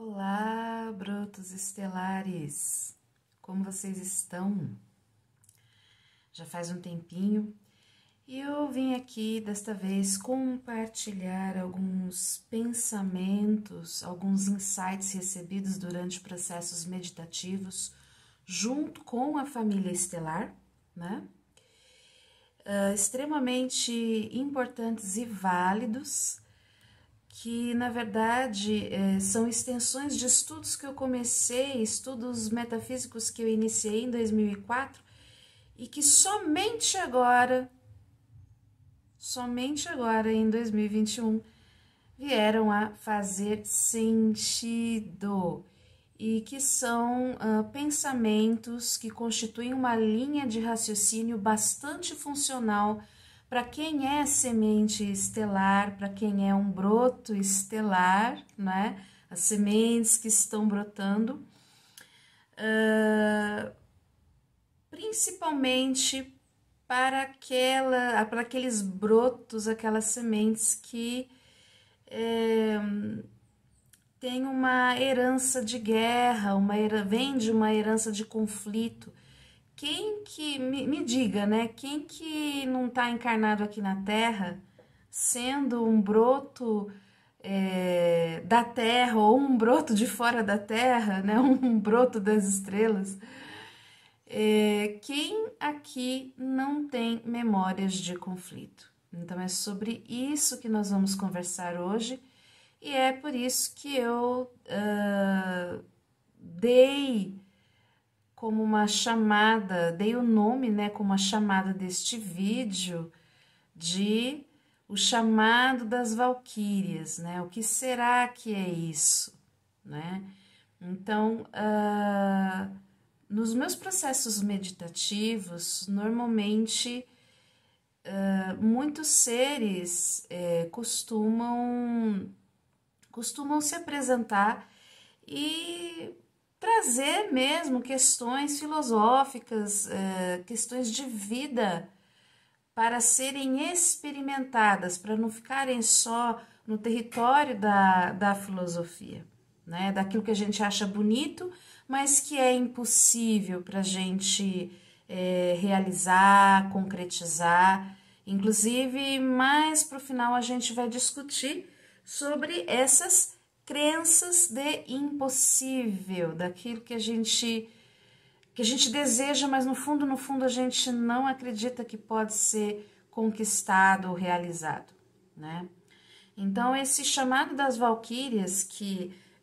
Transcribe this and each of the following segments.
Olá, brotos estelares! Como vocês estão? Já faz um tempinho e eu vim aqui desta vez compartilhar alguns pensamentos, alguns insights recebidos durante processos meditativos junto com a família estelar, né? Extremamente importantes e válidos, que na verdade são extensões de estudos que eu comecei, estudos metafísicos que eu iniciei em 2004 e que somente agora em 2021 vieram a fazer sentido e que são pensamentos que constituem uma linha de raciocínio bastante funcional para quem é semente estelar, para quem é um broto estelar, né? As sementes que estão brotando, principalmente para aqueles brotos, aquelas sementes que têm uma herança de guerra, vem de uma herança de conflito. Quem que, me diga, né, quem que não está encarnado aqui na Terra, sendo um broto da Terra, ou um broto de fora da Terra, né, um broto das estrelas, quem aqui não tem memórias de conflito? Então é sobre isso que nós vamos conversar hoje, e é por isso que eu dei como uma chamada, dei o nome, né, como a chamada deste vídeo de o chamado das valquírias, né? O que será que é isso, né? Então, nos meus processos meditativos, normalmente muitos seres costumam se apresentar e trazer mesmo questões filosóficas, questões de vida para serem experimentadas, para não ficarem só no território da filosofia, né? Daquilo que a gente acha bonito, mas que é impossível para a gente realizar, concretizar. Inclusive, mais para o final a gente vai discutir sobre essas crenças de impossível, daquilo que a gente deseja, mas no fundo a gente não acredita que pode ser conquistado ou realizado, né? Então, esse chamado das valquírias,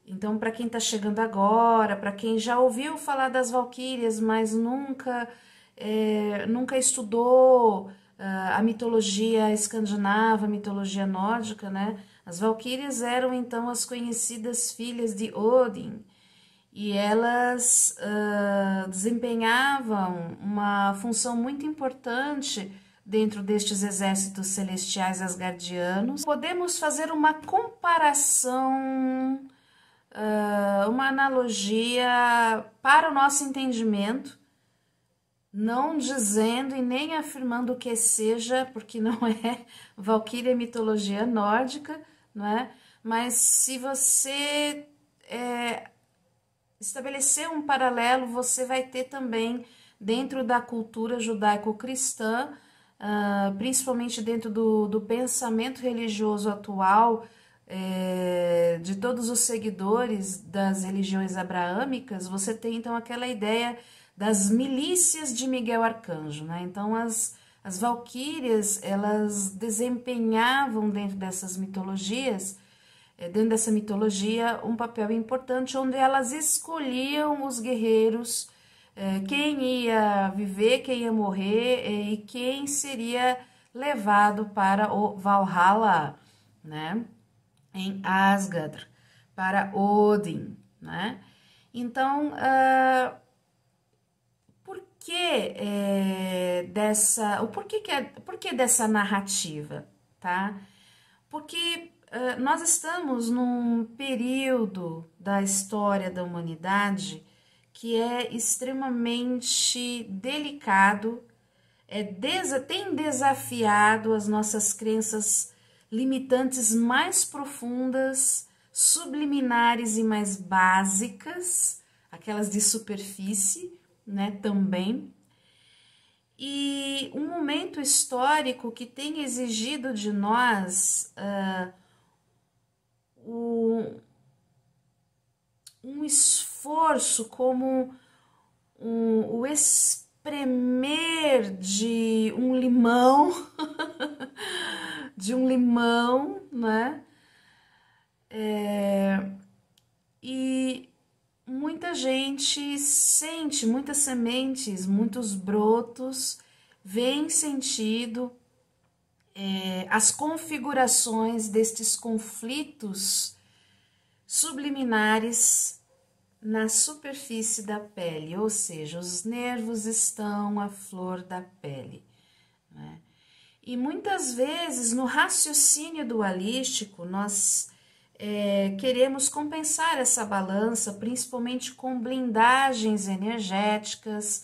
então, para quem está chegando agora, para quem já ouviu falar das valquírias, mas nunca estudou a mitologia escandinava, a mitologia nórdica, né? As valquírias eram, então, as conhecidas filhas de Odin, e elas desempenhavam uma função muito importante dentro destes exércitos celestiais asgardianos. Podemos fazer uma comparação, uma analogia para o nosso entendimento, não dizendo e nem afirmando que seja, porque não é valquíria mitologia nórdica, não é? Mas se você estabelecer um paralelo, você vai ter também dentro da cultura judaico-cristã, principalmente dentro do pensamento religioso atual, de todos os seguidores das religiões abraâmicas, você tem então aquela ideia das milícias de Miguel Arcanjo, né? Então as valquírias, elas desempenhavam dentro dessa mitologia, um papel importante, onde elas escolhiam os guerreiros, quem ia viver, quem ia morrer e quem seria levado para o Valhalla, né? Em Asgard, para Odin, né? Então, por que dessa narrativa, tá? Porque nós estamos num período da história da humanidade que é extremamente delicado, tem desafiado as nossas crenças limitantes mais profundas subliminares e mais básicas, aquelas de superfície, né, também. E um momento histórico que tem exigido de nós um esforço como o espremer de um limão, né? E muita gente sente, muitas sementes, muitos brotos, vem sentido as configurações destes conflitos subliminares na superfície da pele, ou seja, os nervos estão à flor da pele, né? E muitas vezes no raciocínio dualístico nós queremos compensar essa balança, principalmente com blindagens energéticas,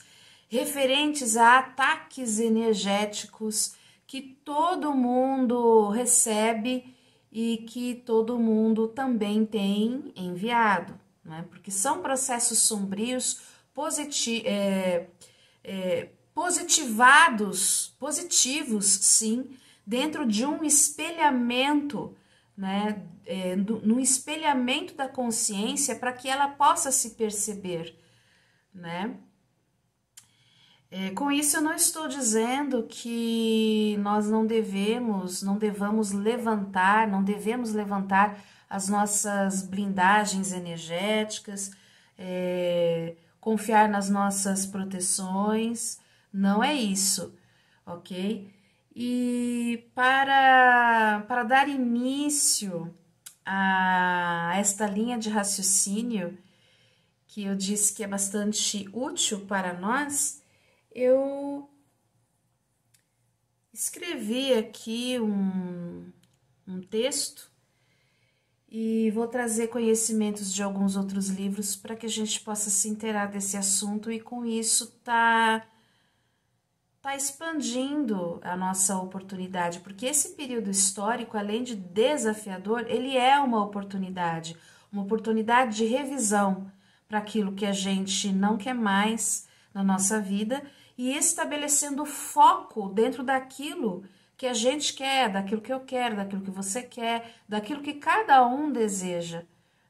referentes a ataques energéticos que todo mundo recebe e que todo mundo também tem enviado, né? Porque são processos sombrios, positivos, sim, dentro de um espelhamento, né? No espelhamento da consciência para que ela possa se perceber, né? Com isso eu não estou dizendo que nós não devemos levantar as nossas blindagens energéticas, confiar nas nossas proteções, não é isso, ok? E para dar início a esta linha de raciocínio, que eu disse que é bastante útil para nós, eu escrevi aqui um texto e vou trazer conhecimentos de alguns outros livros para que a gente possa se inteirar desse assunto e com isso tá expandindo a nossa oportunidade, porque esse período histórico, além de desafiador, ele é uma oportunidade de revisão para aquilo que a gente não quer mais na nossa vida e estabelecendo foco dentro daquilo que a gente quer, daquilo que eu quero, daquilo que você quer, daquilo que cada um deseja,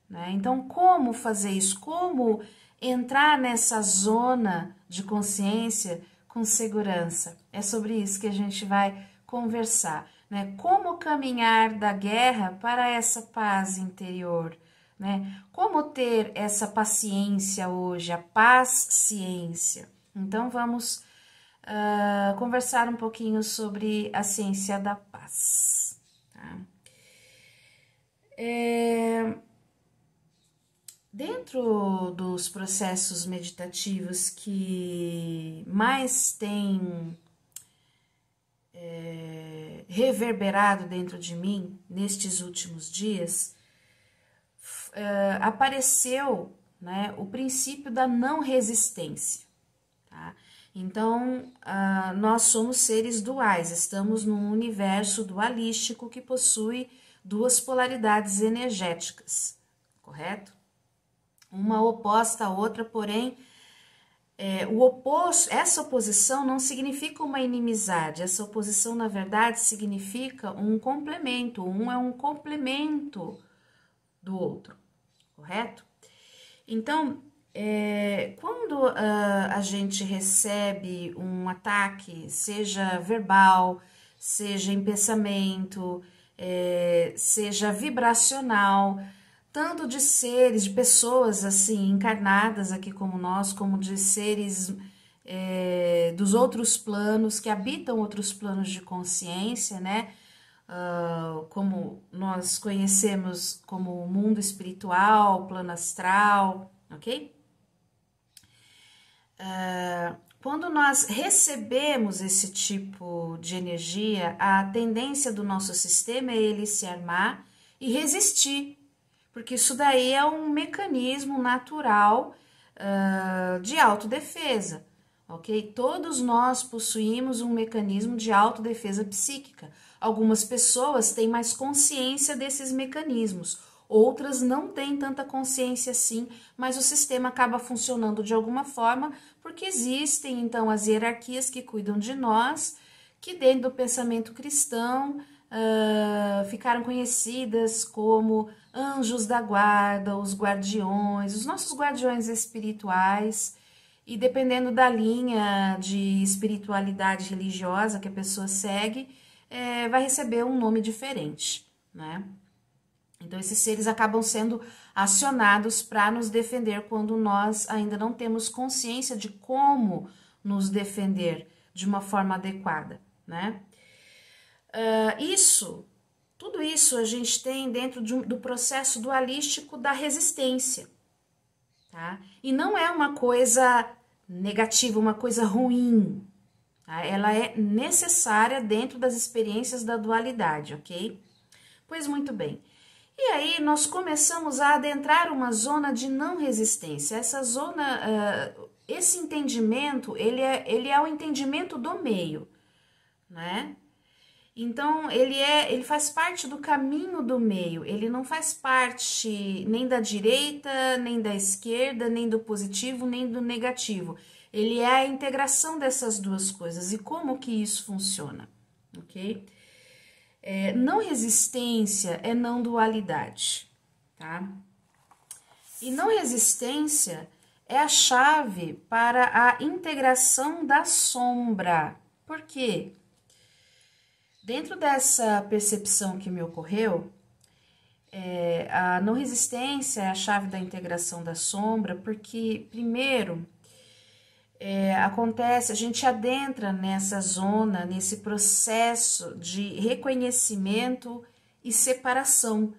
né? Então, como fazer isso? Como entrar nessa zona de consciência com segurança? É sobre isso que a gente vai conversar, né? Como caminhar da guerra para essa paz interior, né? Como ter essa paciência hoje, a paz-ciência. Então, vamos conversar um pouquinho sobre a ciência da paz, tá? Dentro dos processos meditativos que mais têm reverberado dentro de mim nestes últimos dias, apareceu, né, o princípio da não resistência, tá? Então, nós somos seres duais, estamos num universo dualístico que possui duas polaridades energéticas, correto? Uma oposta à outra, porém, essa oposição não significa uma inimizade, essa oposição, na verdade, significa um complemento, um é um complemento do outro, correto? Então, quando a gente recebe um ataque, seja verbal, seja em pensamento, seja vibracional, tanto de seres, de pessoas assim encarnadas aqui como nós, como de seres dos outros planos, que habitam outros planos de consciência, né? Como nós conhecemos como o mundo espiritual, plano astral, ok? Quando nós recebemos esse tipo de energia, a tendência do nosso sistema é ele se armar e resistir, porque isso daí é um mecanismo natural de autodefesa, ok? Todos nós possuímos um mecanismo de autodefesa psíquica. Algumas pessoas têm mais consciência desses mecanismos, outras não têm tanta consciência assim, mas o sistema acaba funcionando de alguma forma, porque existem então as hierarquias que cuidam de nós, que dentro do pensamento cristão ficaram conhecidas como anjos da guarda, os guardiões, os nossos guardiões espirituais, e dependendo da linha de espiritualidade religiosa que a pessoa segue, vai receber um nome diferente, né? Então, esses seres acabam sendo acionados para nos defender quando nós ainda não temos consciência de como nos defender de uma forma adequada, né? Tudo isso a gente tem dentro do processo dualístico da resistência, tá? E não é uma coisa negativa, uma coisa ruim, tá? Ela é necessária dentro das experiências da dualidade, ok? Pois muito bem. E aí nós começamos a adentrar uma zona de não resistência. Essa zona, esse entendimento, ele é o entendimento do meio, né? Então, ele faz parte do caminho do meio, ele não faz parte nem da direita, nem da esquerda, nem do positivo, nem do negativo. Ele é a integração dessas duas coisas. E como que isso funciona? Ok? Não resistência é não dualidade, tá? E não resistência é a chave para a integração da sombra. Por quê? Dentro dessa percepção que me ocorreu, a não resistência é a chave da integração da sombra, porque, primeiro, acontece, a gente adentra nessa zona, nesse processo de reconhecimento e separação,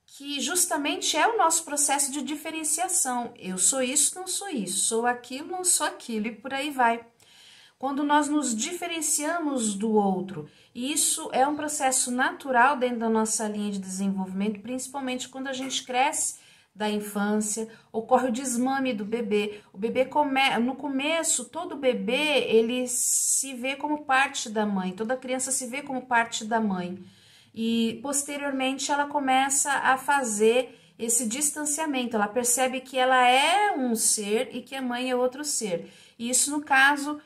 que justamente é o nosso processo de diferenciação. Eu sou isso, não sou isso, sou aquilo, não sou aquilo, e por aí vai. Quando nós nos diferenciamos do outro, e isso é um processo natural dentro da nossa linha de desenvolvimento, principalmente quando a gente cresce da infância, ocorre o desmame do bebê. O bebê no começo, todo bebê, ele se vê como parte da mãe, toda criança se vê como parte da mãe. E posteriormente ela começa a fazer esse distanciamento, ela percebe que ela é um ser e que a mãe é outro ser. E isso no caso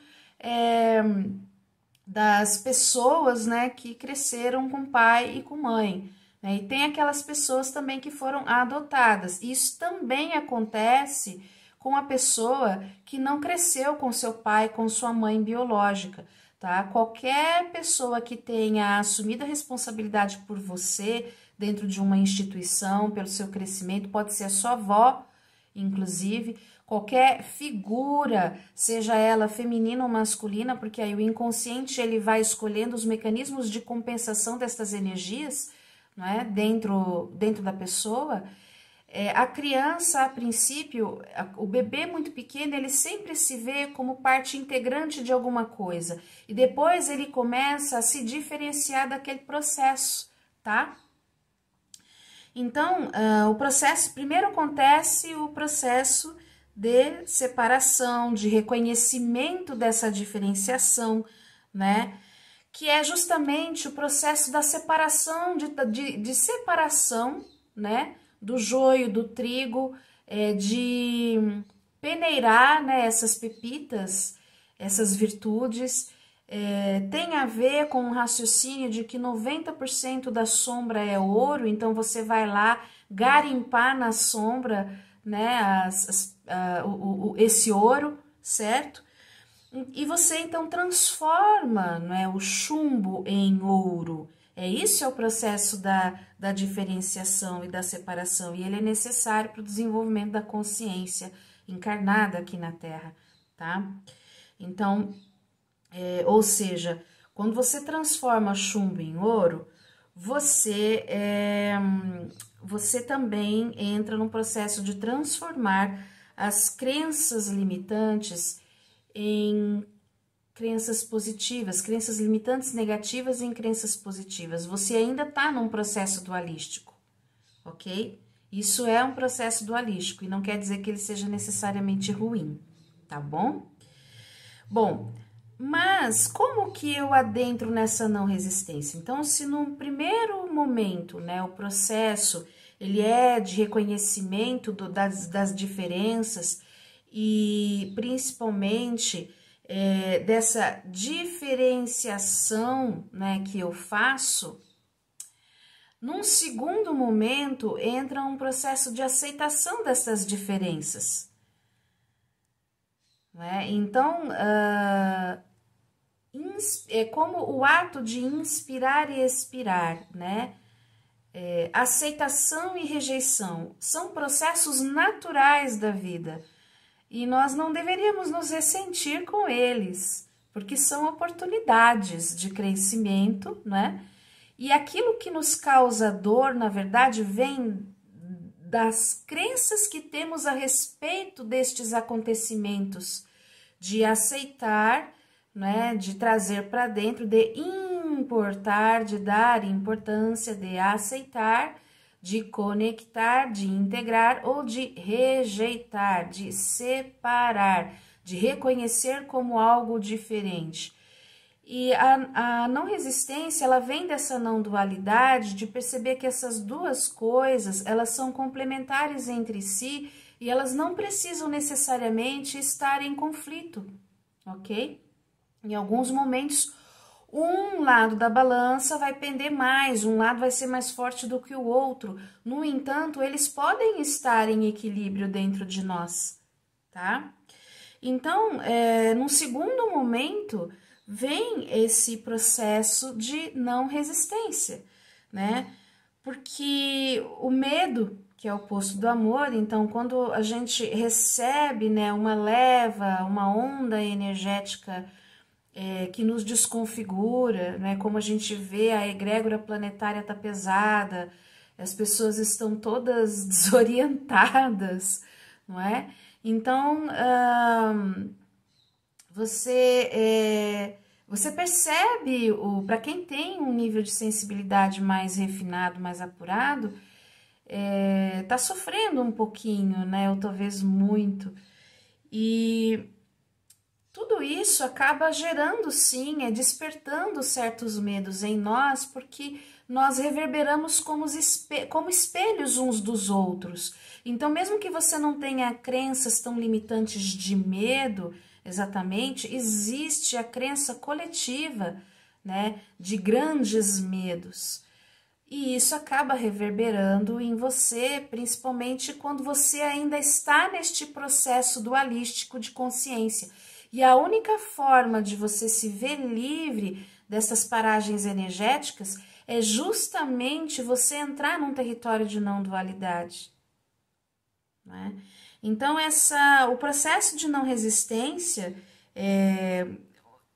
das pessoas, né, que cresceram com pai e com mãe, né? E tem aquelas pessoas também que foram adotadas. Isso também acontece com a pessoa que não cresceu com seu pai, com sua mãe biológica, tá? Qualquer pessoa que tenha assumido a responsabilidade por você dentro de uma instituição, pelo seu crescimento, pode ser a sua avó, inclusive, qualquer figura, seja ela feminina ou masculina, porque aí o inconsciente ele vai escolhendo os mecanismos de compensação destas energias, não é? dentro da pessoa. A criança, a princípio, o bebê muito pequeno, ele sempre se vê como parte integrante de alguma coisa, e depois ele começa a se diferenciar daquele processo, tá? Então, primeiro acontece o processo de separação, de reconhecimento dessa diferenciação, né? Que é justamente o processo da separação, de separação, né? Do joio, do trigo, de peneirar, né? Essas pepitas, essas virtudes, tem a ver com o raciocínio de que 90% da sombra é ouro, então você vai lá garimpar na sombra, né, esse ouro, certo? E você então transforma, né, o chumbo em ouro. Isso é o processo da diferenciação e da separação, e ele é necessário para o desenvolvimento da consciência encarnada aqui na Terra, tá? Então, ou seja, quando você transforma chumbo em ouro, você também entra num processo de transformar as crenças limitantes em crenças positivas, crenças limitantes negativas em crenças positivas. Você ainda está num processo dualístico, ok? Isso é um processo dualístico e não quer dizer que ele seja necessariamente ruim, tá bom? Bom, mas como que eu adentro nessa não resistência? Então, se no primeiro momento, né, o processo, ele é de reconhecimento das diferenças e principalmente dessa diferenciação, né, que eu faço. Num segundo momento, entra um processo de aceitação dessas diferenças. Né? Então, é como o ato de inspirar e expirar, né? Aceitação e rejeição são processos naturais da vida e nós não deveríamos nos ressentir com eles, porque são oportunidades de crescimento, né? E aquilo que nos causa dor, na verdade, vem das crenças que temos a respeito destes acontecimentos, de aceitar, né, de trazer para dentro, de importar, de dar importância, de aceitar, de conectar, de integrar ou de rejeitar, de separar, de reconhecer como algo diferente. E a não resistência, ela vem dessa não dualidade, de perceber que essas duas coisas, elas são complementares entre si e elas não precisam necessariamente estar em conflito, ok? Em alguns momentos, um lado da balança vai pender mais, um lado vai ser mais forte do que o outro. No entanto, eles podem estar em equilíbrio dentro de nós, tá? Então, num segundo momento, vem esse processo de não resistência, né? Porque o medo, que é o oposto do amor, então quando a gente recebe, né, uma leva, uma onda energética que nos desconfigura, né? Como a gente vê, a egrégora planetária tá pesada, as pessoas estão todas desorientadas, não é? Então, você percebe, para quem tem um nível de sensibilidade mais refinado, mais apurado, tá sofrendo um pouquinho, né, ou talvez muito, e tudo isso acaba gerando, sim, despertando certos medos em nós, porque nós reverberamos como espelhos uns dos outros. Então, mesmo que você não tenha crenças tão limitantes de medo, exatamente, existe a crença coletiva, né, de grandes medos. E isso acaba reverberando em você, principalmente quando você ainda está neste processo dualístico de consciência. E a única forma de você se ver livre dessas paragens energéticas é justamente você entrar num território de não dualidade, né? Então, o processo de não resistência,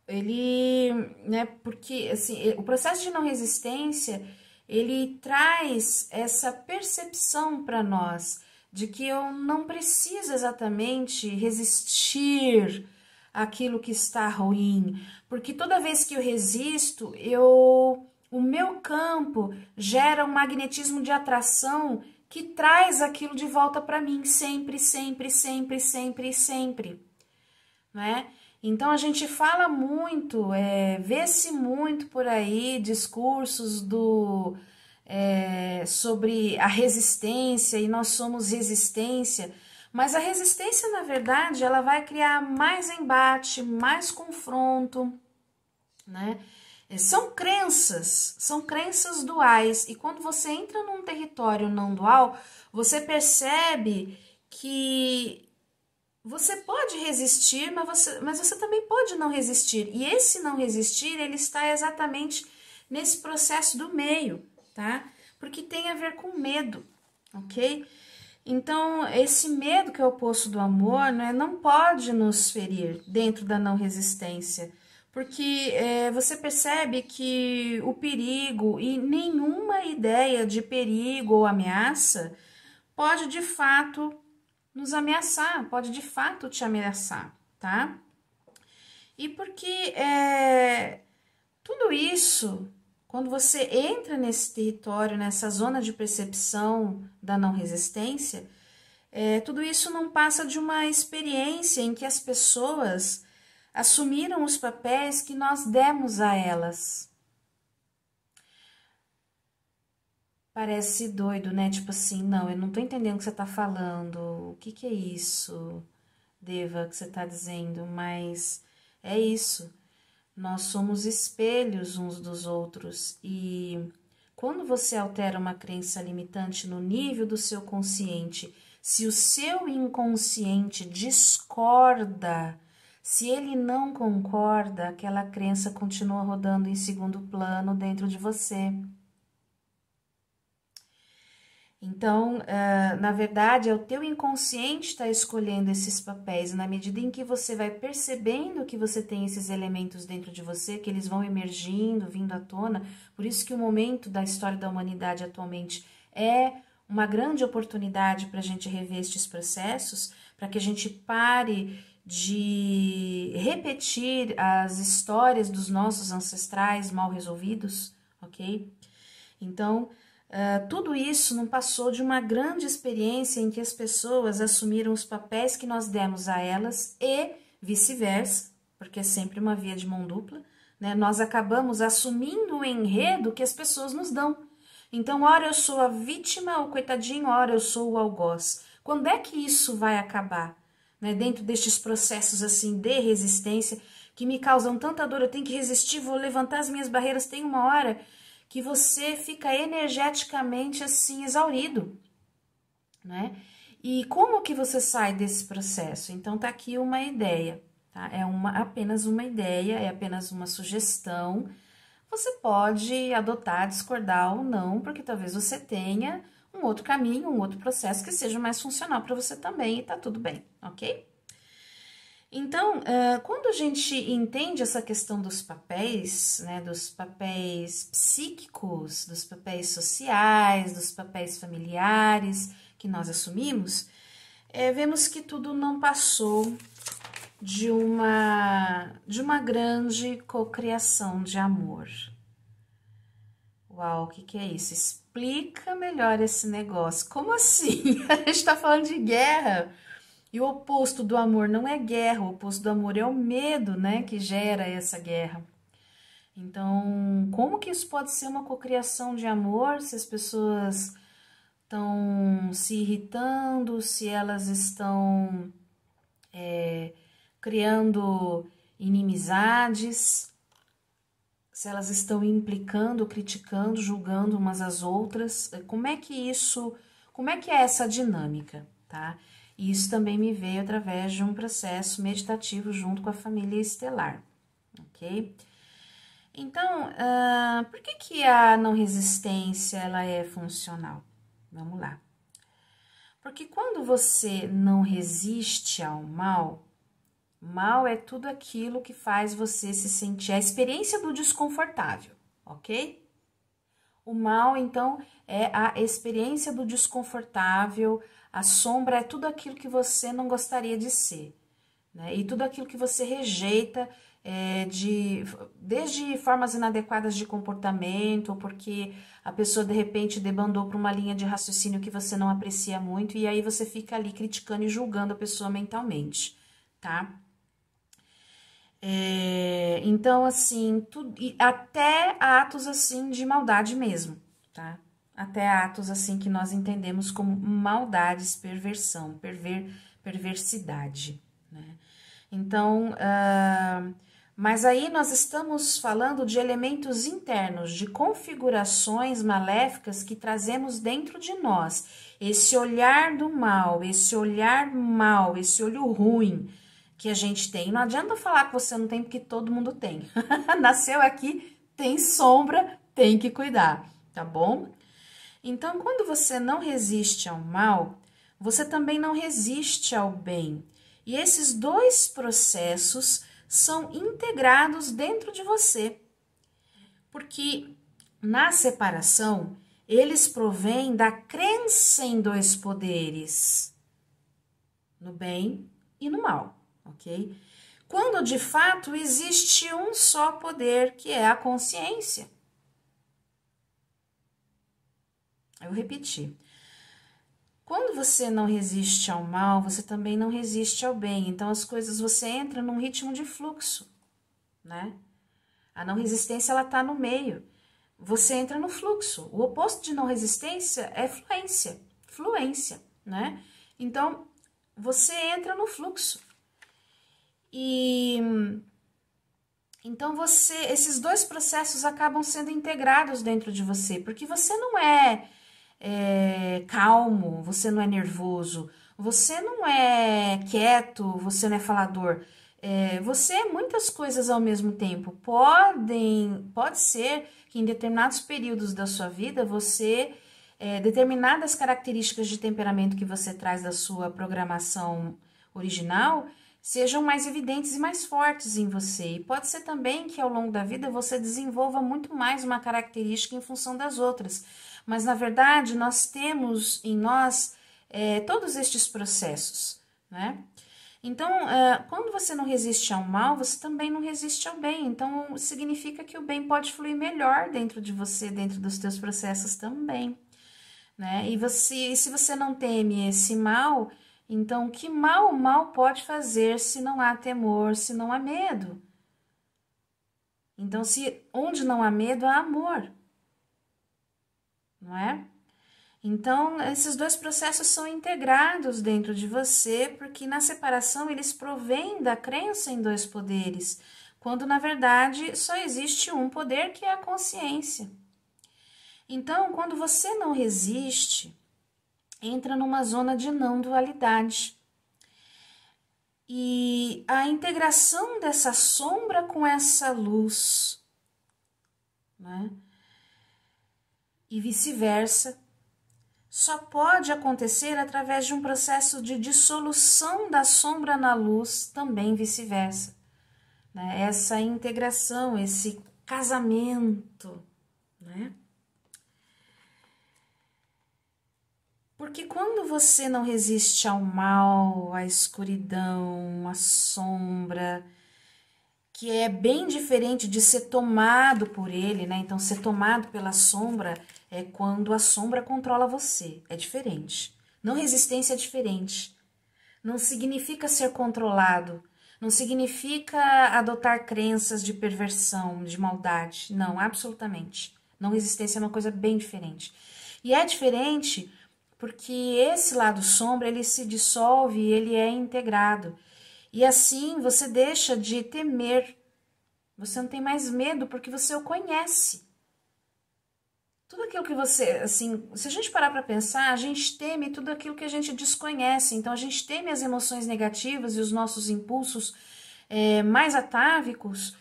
ele, né, porque assim, o processo de não resistência, ele traz essa percepção para nós de que eu não preciso exatamente resistir àquilo que está ruim, porque toda vez que eu resisto, o meu campo gera um magnetismo de atração que traz aquilo de volta para mim, sempre, sempre, sempre, sempre, sempre, né? Então, a gente fala muito, vê-se muito por aí discursos sobre a resistência e nós somos resistência, mas a resistência, na verdade, ela vai criar mais embate, mais confronto, né? São crenças duais, e quando você entra num território não dual, você percebe que você pode resistir, mas você também pode não resistir. E esse não resistir, ele está exatamente nesse processo do meio, tá? Porque tem a ver com medo, ok? Então, esse medo que é o oposto do amor, né, não pode nos ferir dentro da não resistência. Porque você percebe que o perigo e nenhuma ideia de perigo ou ameaça pode de fato nos ameaçar, pode de fato te ameaçar, tá? E porque tudo isso, quando você entra nesse território, nessa zona de percepção da não resistência, tudo isso não passa de uma experiência em que as pessoas assumiram os papéis que nós demos a elas. Parece doido, né? Tipo assim, não, eu não tô entendendo o que você tá falando. O que que é isso, Deva, que você tá dizendo? Mas é isso. Nós somos espelhos uns dos outros e quando você altera uma crença limitante no nível do seu consciente, se o seu inconsciente discorda, se ele não concorda, aquela crença continua rodando em segundo plano dentro de você. Então, na verdade, é o teu inconsciente está escolhendo esses papéis. Na medida em que você vai percebendo que você tem esses elementos dentro de você, que eles vão emergindo, vindo à tona. Por isso que o momento da história da humanidade atualmente é uma grande oportunidade para a gente rever estes processos, para que a gente pare de repetir as histórias dos nossos ancestrais mal resolvidos, ok? Então, tudo isso não passou de uma grande experiência em que as pessoas assumiram os papéis que nós demos a elas e vice-versa, porque é sempre uma via de mão dupla, né? Nós acabamos assumindo o enredo que as pessoas nos dão. Então, ora eu sou a vítima, o coitadinho, ora eu sou o algoz. Quando é que isso vai acabar? Né? Dentro destes processos assim de resistência que me causam tanta dor, eu tenho que resistir, vou levantar as minhas barreiras, tem uma hora que você fica energeticamente assim exaurido, né? E como que você sai desse processo? Então tá aqui uma ideia, tá? É apenas uma ideia, é apenas uma sugestão. Você pode adotar, discordar ou não, porque talvez você tenha um outro caminho, um outro processo que seja mais funcional para você também e tá tudo bem, ok? Então, quando a gente entende essa questão dos papéis, né, dos papéis psíquicos, dos papéis sociais, dos papéis familiares que nós assumimos, vemos que tudo não passou de uma grande cocriação de amor. Uau, o que é isso? Explica melhor esse negócio. Como assim? A gente tá falando de guerra. E o oposto do amor não é guerra, o oposto do amor é o medo, né, que gera essa guerra. Então, como que isso pode ser uma cocriação de amor se as pessoas estão se irritando, se elas estão criando inimizades, se elas estão implicando, criticando, julgando umas às outras? Como é que é essa dinâmica, tá? E isso também me veio através de um processo meditativo junto com a família estelar, ok? Então, por que a não resistência ela é funcional? Vamos lá. Porque quando você não resiste ao mal, mal é tudo aquilo que faz você se sentir, a experiência do desconfortável, ok? O mal, então, é a experiência do desconfortável, a sombra é tudo aquilo que você não gostaria de ser, né? E tudo aquilo que você rejeita, desde formas inadequadas de comportamento, ou porque a pessoa de repente debandou para uma linha de raciocínio que você não aprecia muito, e aí você fica ali criticando e julgando a pessoa mentalmente, tá? Então, assim, até atos assim de maldade mesmo, tá? Até atos assim que nós entendemos como maldades, perversão, perversidade, né? Então, mas aí nós estamos falando de elementos internos, de configurações maléficas que trazemos dentro de nós. Esse olhar do mal, esse olhar mal, esse olho ruim que a gente tem. Não adianta falar que você não tem, porque todo mundo tem. Nasceu aqui, tem sombra, tem que cuidar, tá bom? Então, quando você não resiste ao mal, você também não resiste ao bem. E esses dois processos são integrados dentro de você. Porque na separação, eles provêm da crença em dois poderes, no bem e no mal, ok? Quando de fato existe um só poder, que é a consciência. Eu repeti. Quando você não resiste ao mal, você também não resiste ao bem. Então, as coisas, você entra num ritmo de fluxo, né? A não resistência, ela tá no meio. você entra no fluxo. O oposto de não resistência é fluência, né? Então, você entra no fluxo. E então esses dois processos acabam sendo integrados dentro de você, porque você não é calmo, você não é nervoso, você não é quieto, você não é falador. Você é muitas coisas ao mesmo tempo. Pode ser que em determinados períodos da sua vida determinadas características de temperamento que você traz da sua programação original sejam mais evidentes e mais fortes em você. E pode ser também que ao longo da vida você desenvolva muito mais uma característica em função das outras. Mas, na verdade, nós temos em nós todos estes processos, né? Então, quando você não resiste ao mal, você também não resiste ao bem. Então, significa que o bem pode fluir melhor dentro de você, dentro dos teus processos também, né? E se você não teme esse mal, então que mal o mal pode fazer se não há temor, se não há medo? Então, onde não há medo, há amor, não é? Então, esses dois processos são integrados dentro de você, porque na separação eles provêm da crença em dois poderes, quando na verdade só existe um poder, que é a consciência. Então, quando você não resiste, entra numa zona de não dualidade. E a integração dessa sombra com essa luz, né? E vice-versa, só pode acontecer através de um processo de dissolução da sombra na luz, também vice-versa, né? Essa integração, esse casamento, né? Porque quando você não resiste ao mal, à escuridão, à sombra, que é bem diferente de ser tomado por ele, né? Então, ser tomado pela sombra é quando a sombra controla você, é diferente. Não resistência é diferente. Não significa ser controlado, não significa adotar crenças de perversão, de maldade. Não, absolutamente. Não resistência é uma coisa bem diferente. E é diferente porque esse lado sombra, ele se dissolve e ele é integrado. E assim você deixa de temer. Você não tem mais medo porque você o conhece. Tudo aquilo que você, assim, se a gente parar para pensar, a gente teme tudo aquilo que a gente desconhece. Então, a gente teme as emoções negativas e os nossos impulsos mais atávicos,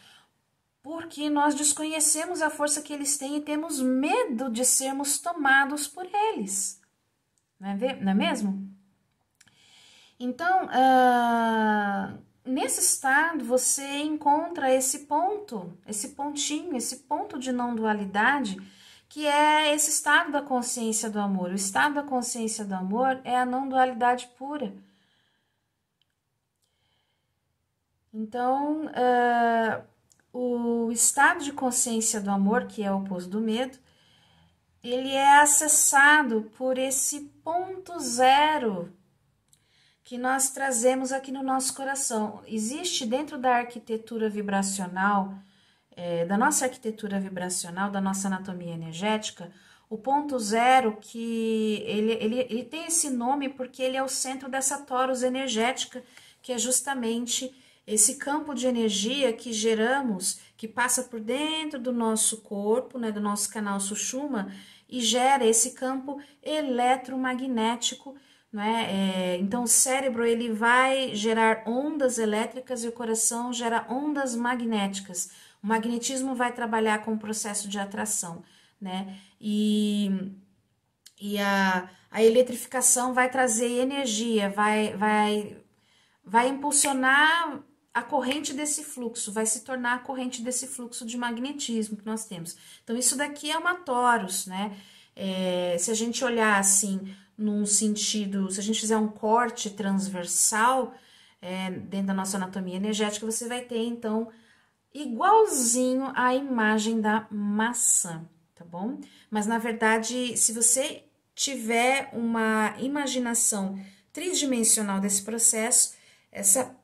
porque nós desconhecemos a força que eles têm e temos medo de sermos tomados por eles. Não é mesmo? Então, nesse estado, você encontra esse pontinho, esse ponto de não dualidade, que é esse estado da consciência do amor. O estado da consciência do amor é a não dualidade pura. Então, o estado de consciência do amor, que é o oposto do medo, ele é acessado por esse ponto zero que nós trazemos aqui no nosso coração. Existe dentro da arquitetura vibracional, da nossa arquitetura vibracional, da nossa anatomia energética, o ponto zero, que ele tem esse nome porque ele é o centro dessa torus energética, que é justamente esse campo de energia que geramos, que passa por dentro do nosso corpo, né, do nosso canal Sushumna, e gera esse campo eletromagnético, né? Então o cérebro ele vai gerar ondas elétricas e o coração gera ondas magnéticas. O magnetismo vai trabalhar com o processo de atração, né? E a eletrificação vai trazer energia, vai impulsionar a corrente desse fluxo, vai se tornar a corrente desse fluxo de magnetismo que nós temos. Então, isso daqui é uma torus, né? Se a gente olhar assim, num sentido, se a gente fizer um corte transversal dentro da nossa anatomia energética, você vai ter, então, igualzinho a imagem da maçã, tá bom? Mas, na verdade, se você tiver uma imaginação tridimensional desse processo, essa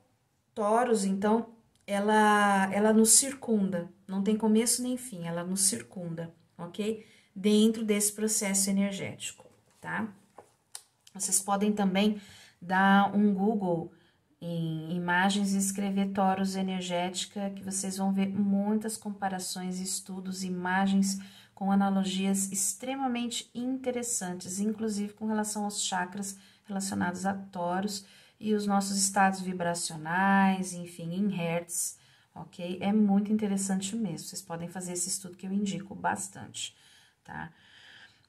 torus, então, ela nos circunda, não tem começo nem fim, ela nos circunda, ok? Dentro desse processo energético, tá? Vocês podem também dar um Google em imagens e escrever Taurus energética, que vocês vão ver muitas comparações, estudos, imagens com analogias extremamente interessantes, inclusive com relação aos chakras relacionados a Taurus e os nossos estados vibracionais, enfim, em hertz, ok? É muito interessante mesmo, vocês podem fazer esse estudo que eu indico bastante, tá?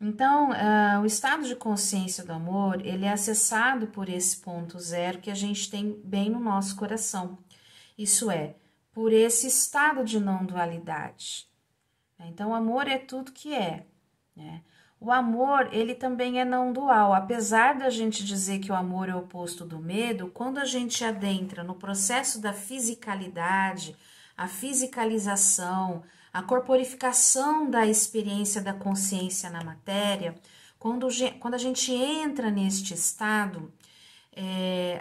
Então, o estado de consciência do amor, ele é acessado por esse ponto zero que a gente tem bem no nosso coração. Isso é, por esse estado de não dualidade. Então, o amor é tudo que é, né? O amor, ele também é não dual. Apesar da gente dizer que o amor é o oposto do medo, quando a gente adentra no processo da fisicalidade, a fisicalização, a corporificação da experiência da consciência na matéria, quando a gente entra neste estado,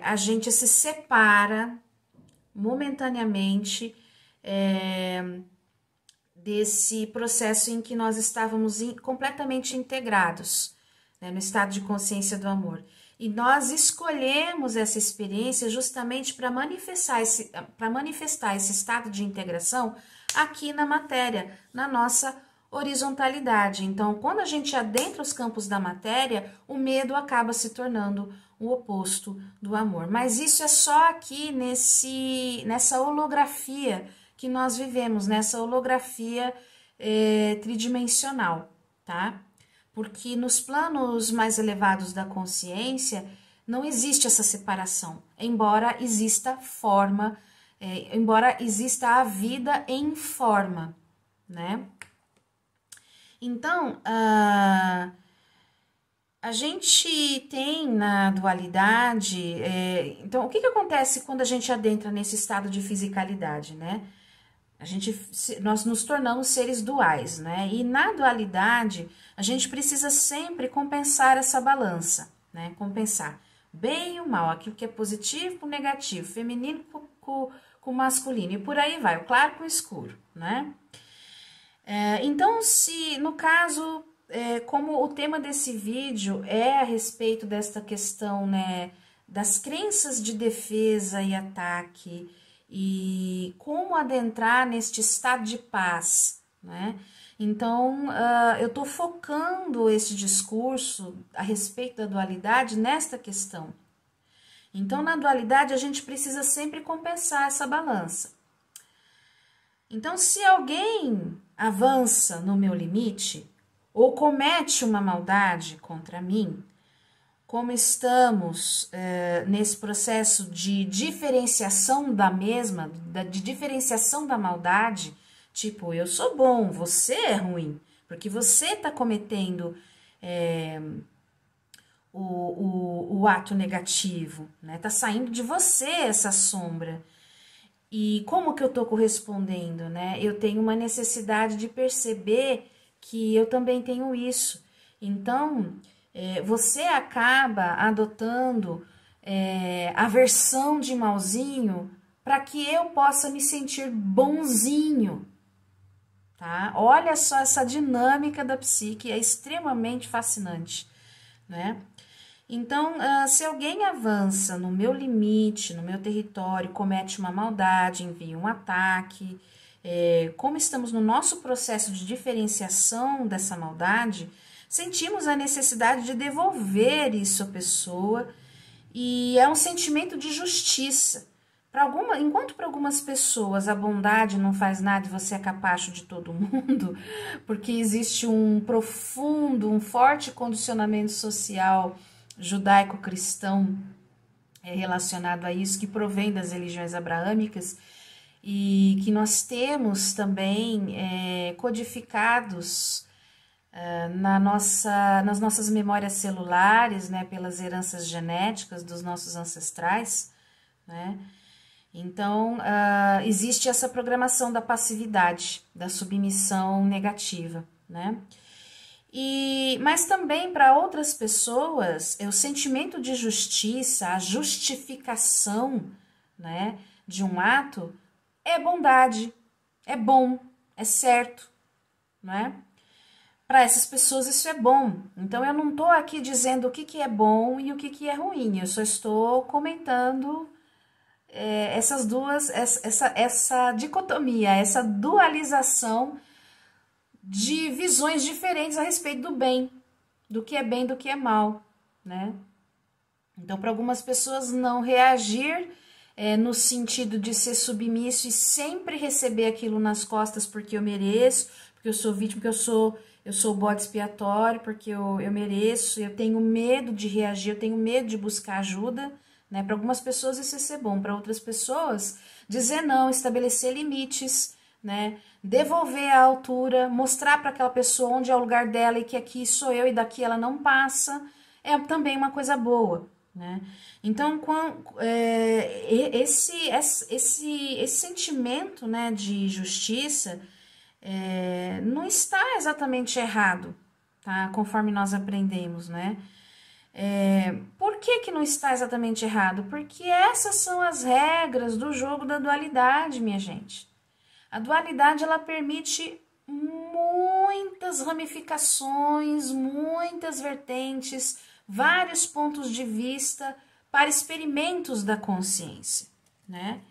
a gente se separa momentaneamente desse processo em que nós estávamos completamente integrados, né, no estado de consciência do amor. E nós escolhemos essa experiência justamente para manifestar esse estado de integração aqui na matéria, na nossa horizontalidade. Então, quando a gente adentra os campos da matéria, o medo acaba se tornando o oposto do amor. Mas isso é só aqui nessa holografia que nós vivemos, nessa holografia tridimensional, tá? Porque nos planos mais elevados da consciência não existe essa separação, embora exista forma, embora exista a vida em forma, né? Então, a gente tem na dualidade, então o que acontece quando a gente adentra nesse estado de fisicalidade, né? Nós nos tornamos seres duais, né? E na dualidade, a gente precisa sempre compensar essa balança, né? Compensar bem e o mal, aquilo que é positivo com o negativo, feminino com o masculino, e por aí vai, o claro com o escuro, né? Então, se no caso, como o tema desse vídeo é a respeito desta questão, né, das crenças de defesa e ataque, e como adentrar neste estado de paz, né? Então, eu estou focando esse discurso a respeito da dualidade nesta questão. Então, na dualidade, a gente precisa sempre compensar essa balança. Então, se alguém avança no meu limite ou comete uma maldade contra mim, como estamos nesse processo de diferenciação de diferenciação da maldade, tipo, eu sou bom, você é ruim, porque você está cometendo o ato negativo, né? Tá saindo de você essa sombra. E como que eu tô correspondendo, né? Eu tenho uma necessidade de perceber que eu também tenho isso. Então, você acaba adotando a versão de malzinho para que eu possa me sentir bonzinho, tá? Olha só essa dinâmica da psique, é extremamente fascinante, né? Então, se alguém avança no meu limite, no meu território, comete uma maldade, envia um ataque, como estamos no nosso processo de diferenciação dessa maldade, sentimos a necessidade de devolver isso à pessoa, e é um sentimento de justiça. Enquanto para algumas pessoas a bondade não faz nada e você é capacho de todo mundo, porque existe um profundo, um forte condicionamento social judaico-cristão relacionado a isso, que provém das religiões abraâmicas, e que nós temos também codificados nas nossas memórias celulares, né, pelas heranças genéticas dos nossos ancestrais, né? Então, existe essa programação da passividade, da submissão negativa, né? Mas também para outras pessoas, o sentimento de justiça, a justificação, né, de um ato é bondade, é bom, é certo, né? para essas pessoas isso é bom. Então eu não estou aqui dizendo o que, que é bom e o que é ruim, eu só estou comentando essas duas, essa dicotomia, essa dualização de visões diferentes a respeito do bem, do que é bem, do que é mal, né? Então, para algumas pessoas, não reagir no sentido de ser submisso e sempre receber aquilo nas costas porque eu mereço, porque eu sou vítima, porque eu sou bode expiatório, porque eu mereço, eu tenho medo de reagir, eu tenho medo de buscar ajuda, né? Para algumas pessoas isso é ser bom, para outras pessoas dizer não, estabelecer limites, né? Devolver a altura, mostrar para aquela pessoa onde é o lugar dela e que aqui sou eu e daqui ela não passa, é também uma coisa boa, né? Então, esse sentimento, né, de justiça não está exatamente errado, tá? Conforme nós aprendemos, né? Por que não está exatamente errado? Porque essas são as regras do jogo da dualidade, minha gente. A dualidade, ela permite muitas ramificações, muitas vertentes, vários pontos de vista para experimentos da consciência, né?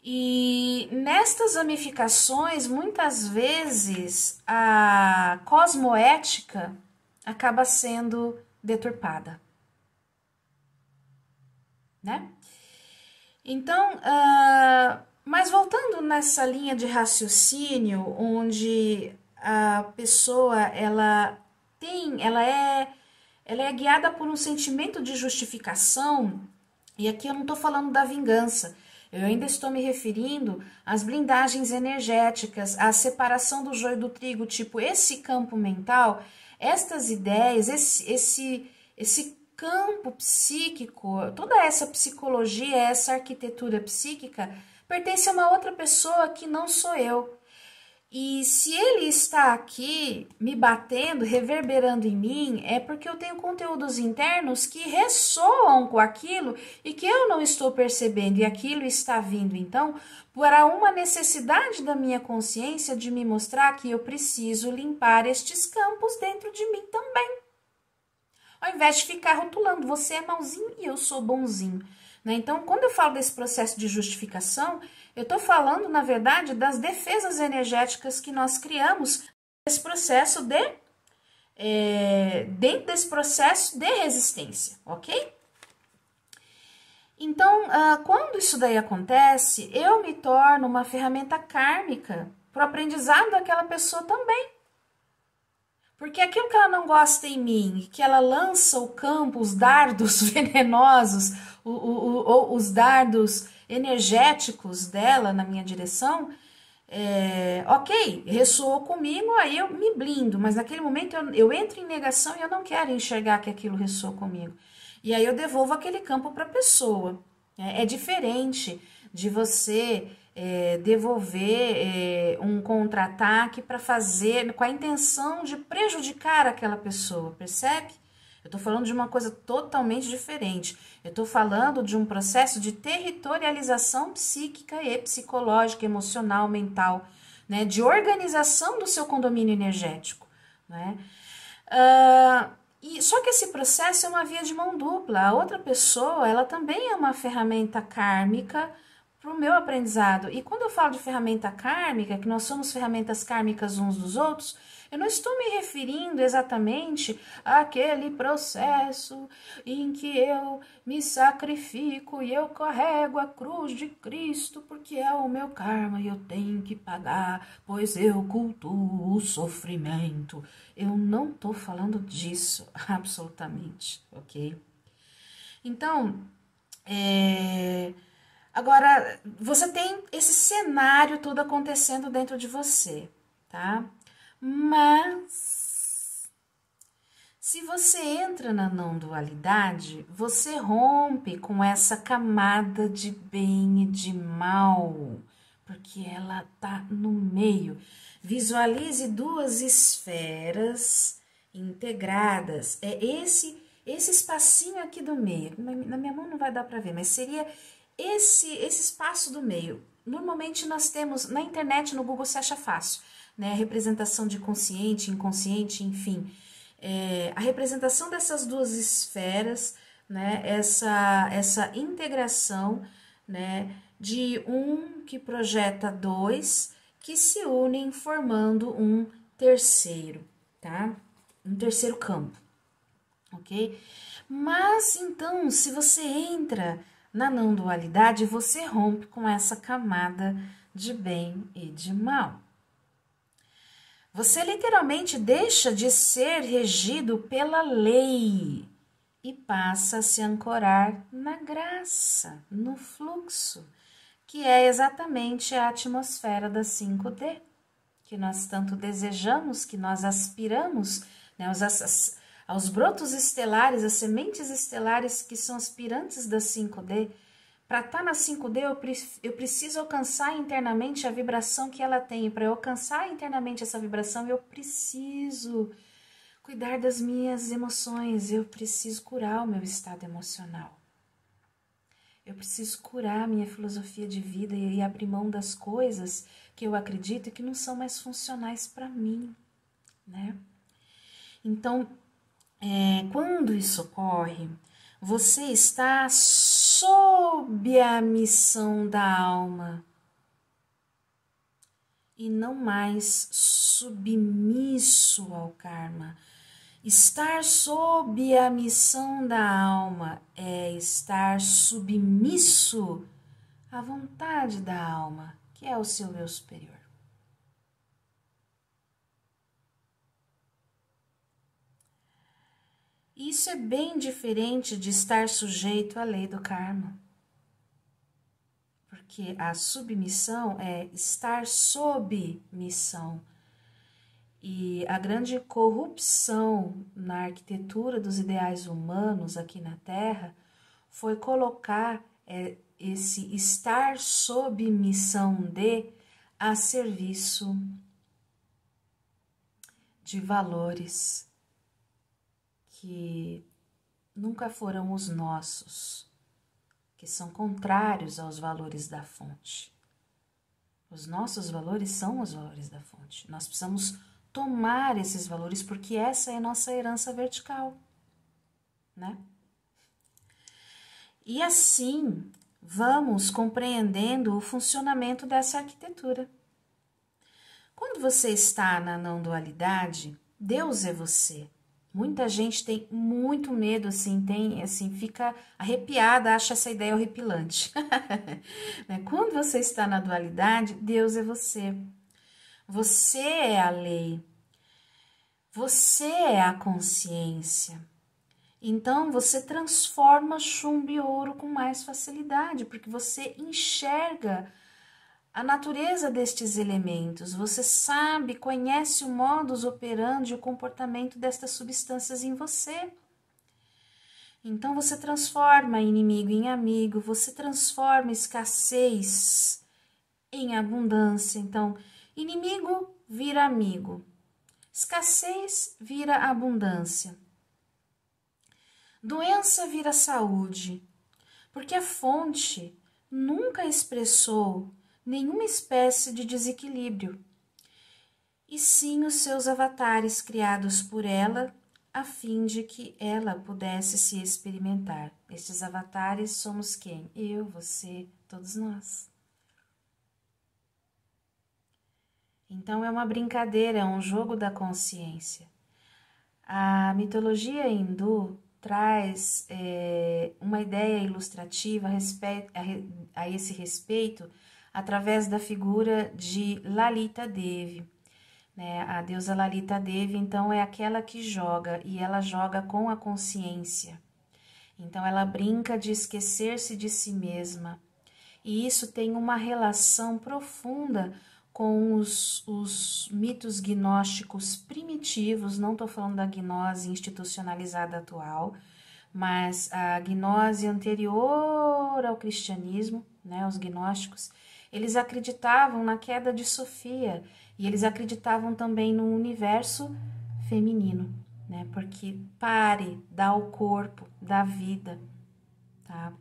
E nestas ramificações, muitas vezes, a cosmoética acaba sendo deturpada, né? Então, mas voltando nessa linha de raciocínio, onde a pessoa ela é guiada por um sentimento de justificação, e aqui eu não estou falando da vingança, eu ainda estou me referindo às blindagens energéticas, à separação do joio do trigo, tipo esse campo mental, estas ideias, esse campo psíquico, toda essa psicologia, essa arquitetura psíquica, pertence a uma outra pessoa que não sou eu. E se ele está aqui me batendo, reverberando em mim, é porque eu tenho conteúdos internos que ressoam com aquilo e que eu não estou percebendo, e aquilo está vindo, então, para uma necessidade da minha consciência de me mostrar que eu preciso limpar estes campos dentro de mim também. Ao invés de ficar rotulando, você é malzinho e eu sou bonzinho. Né? Então, quando eu falo desse processo de justificação, eu estou falando, na verdade, das defesas energéticas que nós criamos nesse processo dentro desse processo de resistência, ok? Então, quando isso daí acontece, eu me torno uma ferramenta kármica para o aprendizado daquela pessoa também. Porque aquilo que ela não gosta em mim, que ela lança o campo, os dardos venenosos, os dardos energéticos dela na minha direção, ok, ressoou comigo, aí eu me blindo, mas naquele momento eu entro em negação e eu não quero enxergar que aquilo ressoou comigo. E aí eu devolvo aquele campo para a pessoa. É diferente de você devolver um contra-ataque para fazer com a intenção de prejudicar aquela pessoa, percebe? Eu estou falando de uma coisa totalmente diferente. Eu estou falando de um processo de territorialização psíquica e psicológica, emocional, mental, né? De organização do seu condomínio energético, né? Só que esse processo é uma via de mão dupla. A outra pessoa, ela também é uma ferramenta kármica para o meu aprendizado. E quando eu falo de ferramenta kármica, que nós somos ferramentas kármicas uns dos outros, eu não estou me referindo exatamente àquele processo em que eu me sacrifico e eu carrego a cruz de Cristo porque é o meu karma e eu tenho que pagar, pois eu cultuo o sofrimento. Eu não estou falando disso, absolutamente, ok? Então, agora, você tem esse cenário todo acontecendo dentro de você, tá? Mas, se você entra na não dualidade, você rompe com essa camada de bem e de mal, porque ela tá no meio. Visualize duas esferas integradas. É esse espacinho aqui do meio. Na minha mão não vai dar para ver, mas seria esse espaço do meio. normalmente nós temos, na internet, no Google você acha fácil, né? A representação de consciente, inconsciente, enfim. A representação dessas duas esferas, né? Essa integração, né? De um que projeta dois que se unem formando um terceiro, tá? Um terceiro campo, ok? Mas então, se você entra na não dualidade, você rompe com essa camada de bem e de mal. Você literalmente deixa de ser regido pela lei e passa a se ancorar na graça, no fluxo, que é exatamente a atmosfera da 5D, que nós tanto desejamos, que nós aspiramos, né, aos brotos estelares, as sementes estelares que são aspirantes da 5D. Para estar na 5D, eu preciso alcançar internamente a vibração que ela tem. Para eu alcançar internamente essa vibração, eu preciso cuidar das minhas emoções, eu preciso curar o meu estado emocional. Eu preciso curar a minha filosofia de vida e abrir mão das coisas que eu acredito que não são mais funcionais para mim, né? Então, quando isso ocorre, você está sob a missão da alma e não mais submisso ao karma. Estar sob a missão da alma é estar submisso à vontade da alma, que é o seu eu superior. Isso é bem diferente de estar sujeito à lei do karma. Porque a submissão é estar sob missão. E a grande corrupção na arquitetura dos ideais humanos aqui na Terra foi colocar esse estar sob missão a serviço de valores que nunca foram os nossos, que são contrários aos valores da fonte. Os nossos valores são os valores da fonte. Nós precisamos tomar esses valores porque essa é a nossa herança vertical, né? E assim vamos compreendendo o funcionamento dessa arquitetura. Quando você está na não dualidade, Deus é você. Muita gente tem muito medo, assim, fica arrepiada, acha essa ideia horripilante. Quando você está na dualidade, Deus é você. Você é a lei. Você é a consciência. Então, você transforma chumbo e ouro com mais facilidade, porque você enxerga a natureza destes elementos, você sabe, conhece o modus operandi e o comportamento destas substâncias em você. Então você transforma inimigo em amigo, você transforma escassez em abundância. Então, inimigo vira amigo, escassez vira abundância, doença vira saúde, porque a fonte nunca expressou nenhuma espécie de desequilíbrio, e sim os seus avatares criados por ela, a fim de que ela pudesse se experimentar. Estes avatares somos quem? Eu, você, todos nós. Então é uma brincadeira, é um jogo da consciência. A mitologia hindu traz uma ideia ilustrativa a esse respeito, através da figura de Lalita Devi, né? A deusa Lalita Devi, então, é aquela que joga, e ela joga com a consciência. Então, ela brinca de esquecer-se de si mesma. E isso tem uma relação profunda com os mitos gnósticos primitivos. Não estou falando da gnose institucionalizada atual, mas a gnose anterior ao cristianismo, né? Os gnósticos, eles acreditavam na queda de Sofia e eles acreditavam também no universo feminino, né? Porque pare, dá o corpo, dá vida, tá?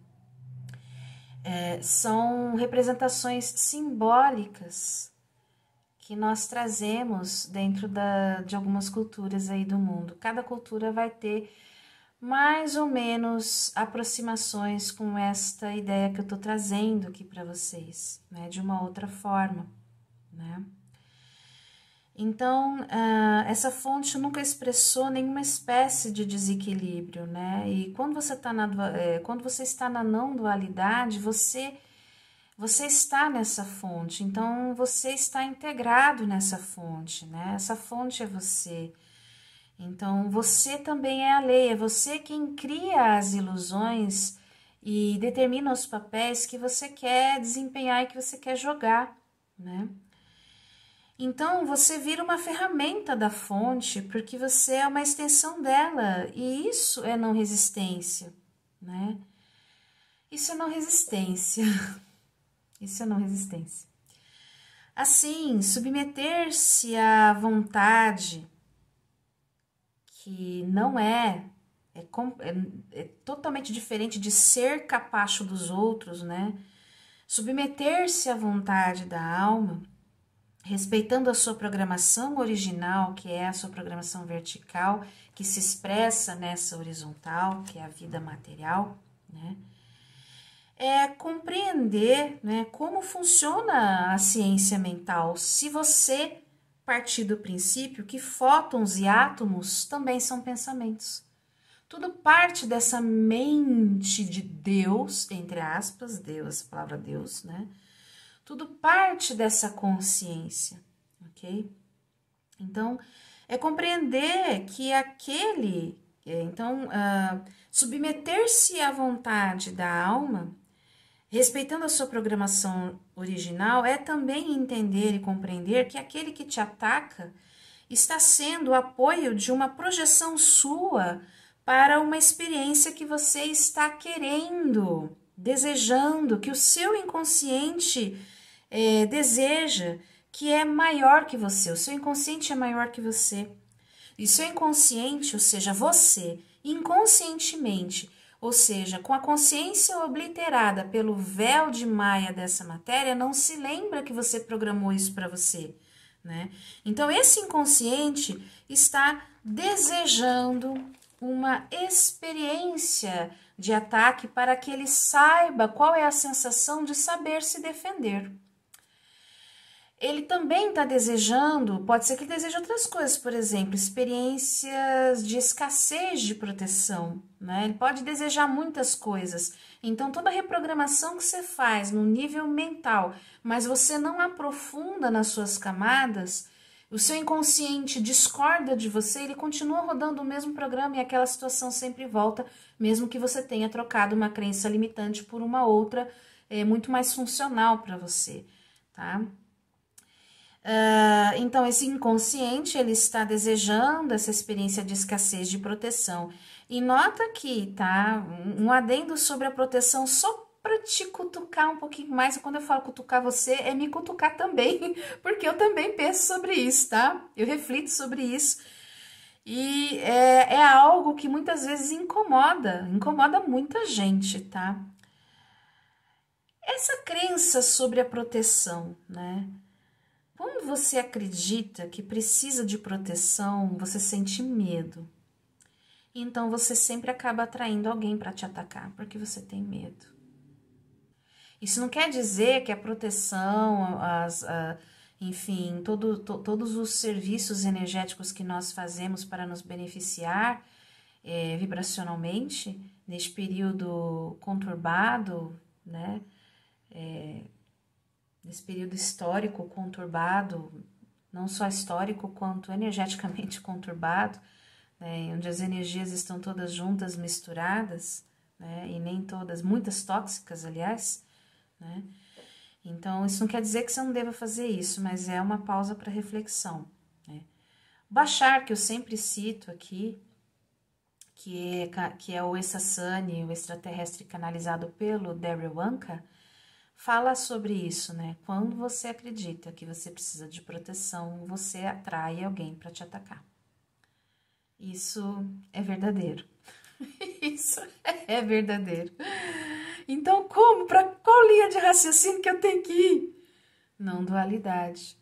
são representações simbólicas que nós trazemos dentro de algumas culturas aí do mundo. Cada cultura vai ter mais ou menos aproximações com esta ideia que eu estou trazendo aqui para vocês, né, de uma outra forma, né? Então, essa fonte nunca expressou nenhuma espécie de desequilíbrio, né? E quando você está na não dualidade, você está nessa fonte, então você está integrado nessa fonte, né? Essa fonte é você. Então, você também é a lei, é você quem cria as ilusões e determina os papéis que você quer desempenhar e que você quer jogar, né? Então, você vira uma ferramenta da fonte, porque você é uma extensão dela, e isso é não resistência, né? Isso é não resistência. Isso é não resistência. Assim, submeter-se à vontade, que não é totalmente diferente de ser capacho dos outros, né? Submeter-se à vontade da alma, respeitando a sua programação original, que é a sua programação vertical, que se expressa nessa horizontal, que é a vida material, né? É compreender, né, como funciona a ciência mental, se você partir do princípio que fótons e átomos também são pensamentos. Tudo parte dessa mente de Deus, entre aspas, Deus, a palavra Deus, né? Tudo parte dessa consciência, ok? Então, é compreender que submeter-se à vontade da alma, respeitando a sua programação original, é também entender e compreender que aquele que te ataca está sendo o apoio de uma projeção sua para uma experiência que você está querendo, desejando, que o seu inconsciente deseja, que é maior que você. O seu inconsciente é maior que você. E o seu inconsciente, ou seja, você, inconscientemente, ou seja, com a consciência obliterada pelo véu de Maia dessa matéria, não se lembra que você programou isso para você, né? Então, esse inconsciente está desejando uma experiência de ataque para que ele saiba qual é a sensação de saber se defender. Ele também está desejando, pode ser que ele deseje outras coisas, por exemplo, experiências de escassez de proteção, né? Ele pode desejar muitas coisas. Então, toda reprogramação que você faz no nível mental, mas você não aprofunda nas suas camadas, o seu inconsciente discorda de você, ele continua rodando o mesmo programa e aquela situação sempre volta, mesmo que você tenha trocado uma crença limitante por uma outra muito mais funcional para você, tá? Então, esse inconsciente, ele está desejando essa experiência de escassez de proteção. E nota aqui, tá? Um adendo sobre a proteção, só para te cutucar um pouquinho mais. E quando eu falo cutucar você, é me cutucar também, porque eu também penso sobre isso, tá? Eu reflito sobre isso. E é algo que muitas vezes incomoda muita gente, tá? Essa crença sobre a proteção, né? Quando você acredita que precisa de proteção, você sente medo. Então, você sempre acaba atraindo alguém para te atacar, porque você tem medo. Isso não quer dizer que a proteção, enfim, todos os serviços energéticos que nós fazemos para nos beneficiar vibracionalmente, neste período conturbado, né? Nesse período histórico conturbado, não só histórico quanto energeticamente conturbado, né, onde as energias estão todas juntas, misturadas, né, e nem todas, muitas tóxicas, aliás, né? Então, isso não quer dizer que você não deva fazer isso, mas é uma pausa para reflexão, né? Bashar, que eu sempre cito aqui, que é o Essassani, o extraterrestre canalizado pelo Daryl Anka, fala sobre isso, né? Quando você acredita que você precisa de proteção, você atrai alguém para te atacar. Isso é verdadeiro. Isso é verdadeiro. Então, para qual linha de raciocínio que eu tenho que ir? Não dualidade.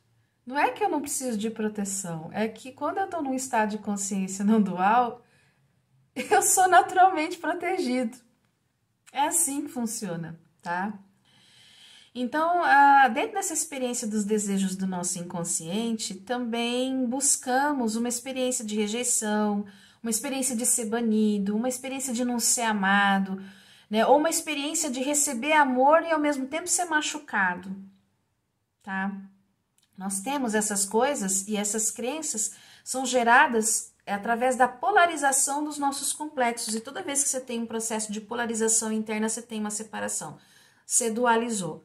Não é que eu não preciso de proteção, é que quando eu estou num estado de consciência não dual, eu sou naturalmente protegido. É assim que funciona, tá? Então, dentro dessa experiência dos desejos do nosso inconsciente, também buscamos uma experiência de rejeição, uma experiência de ser banido, uma experiência de não ser amado, né? Ou uma experiência de receber amor e ao mesmo tempo ser machucado, tá? Nós temos essas coisas e essas crenças são geradas através da polarização dos nossos complexos. E toda vez que você tem um processo de polarização interna, você tem uma separação. Você dualizou.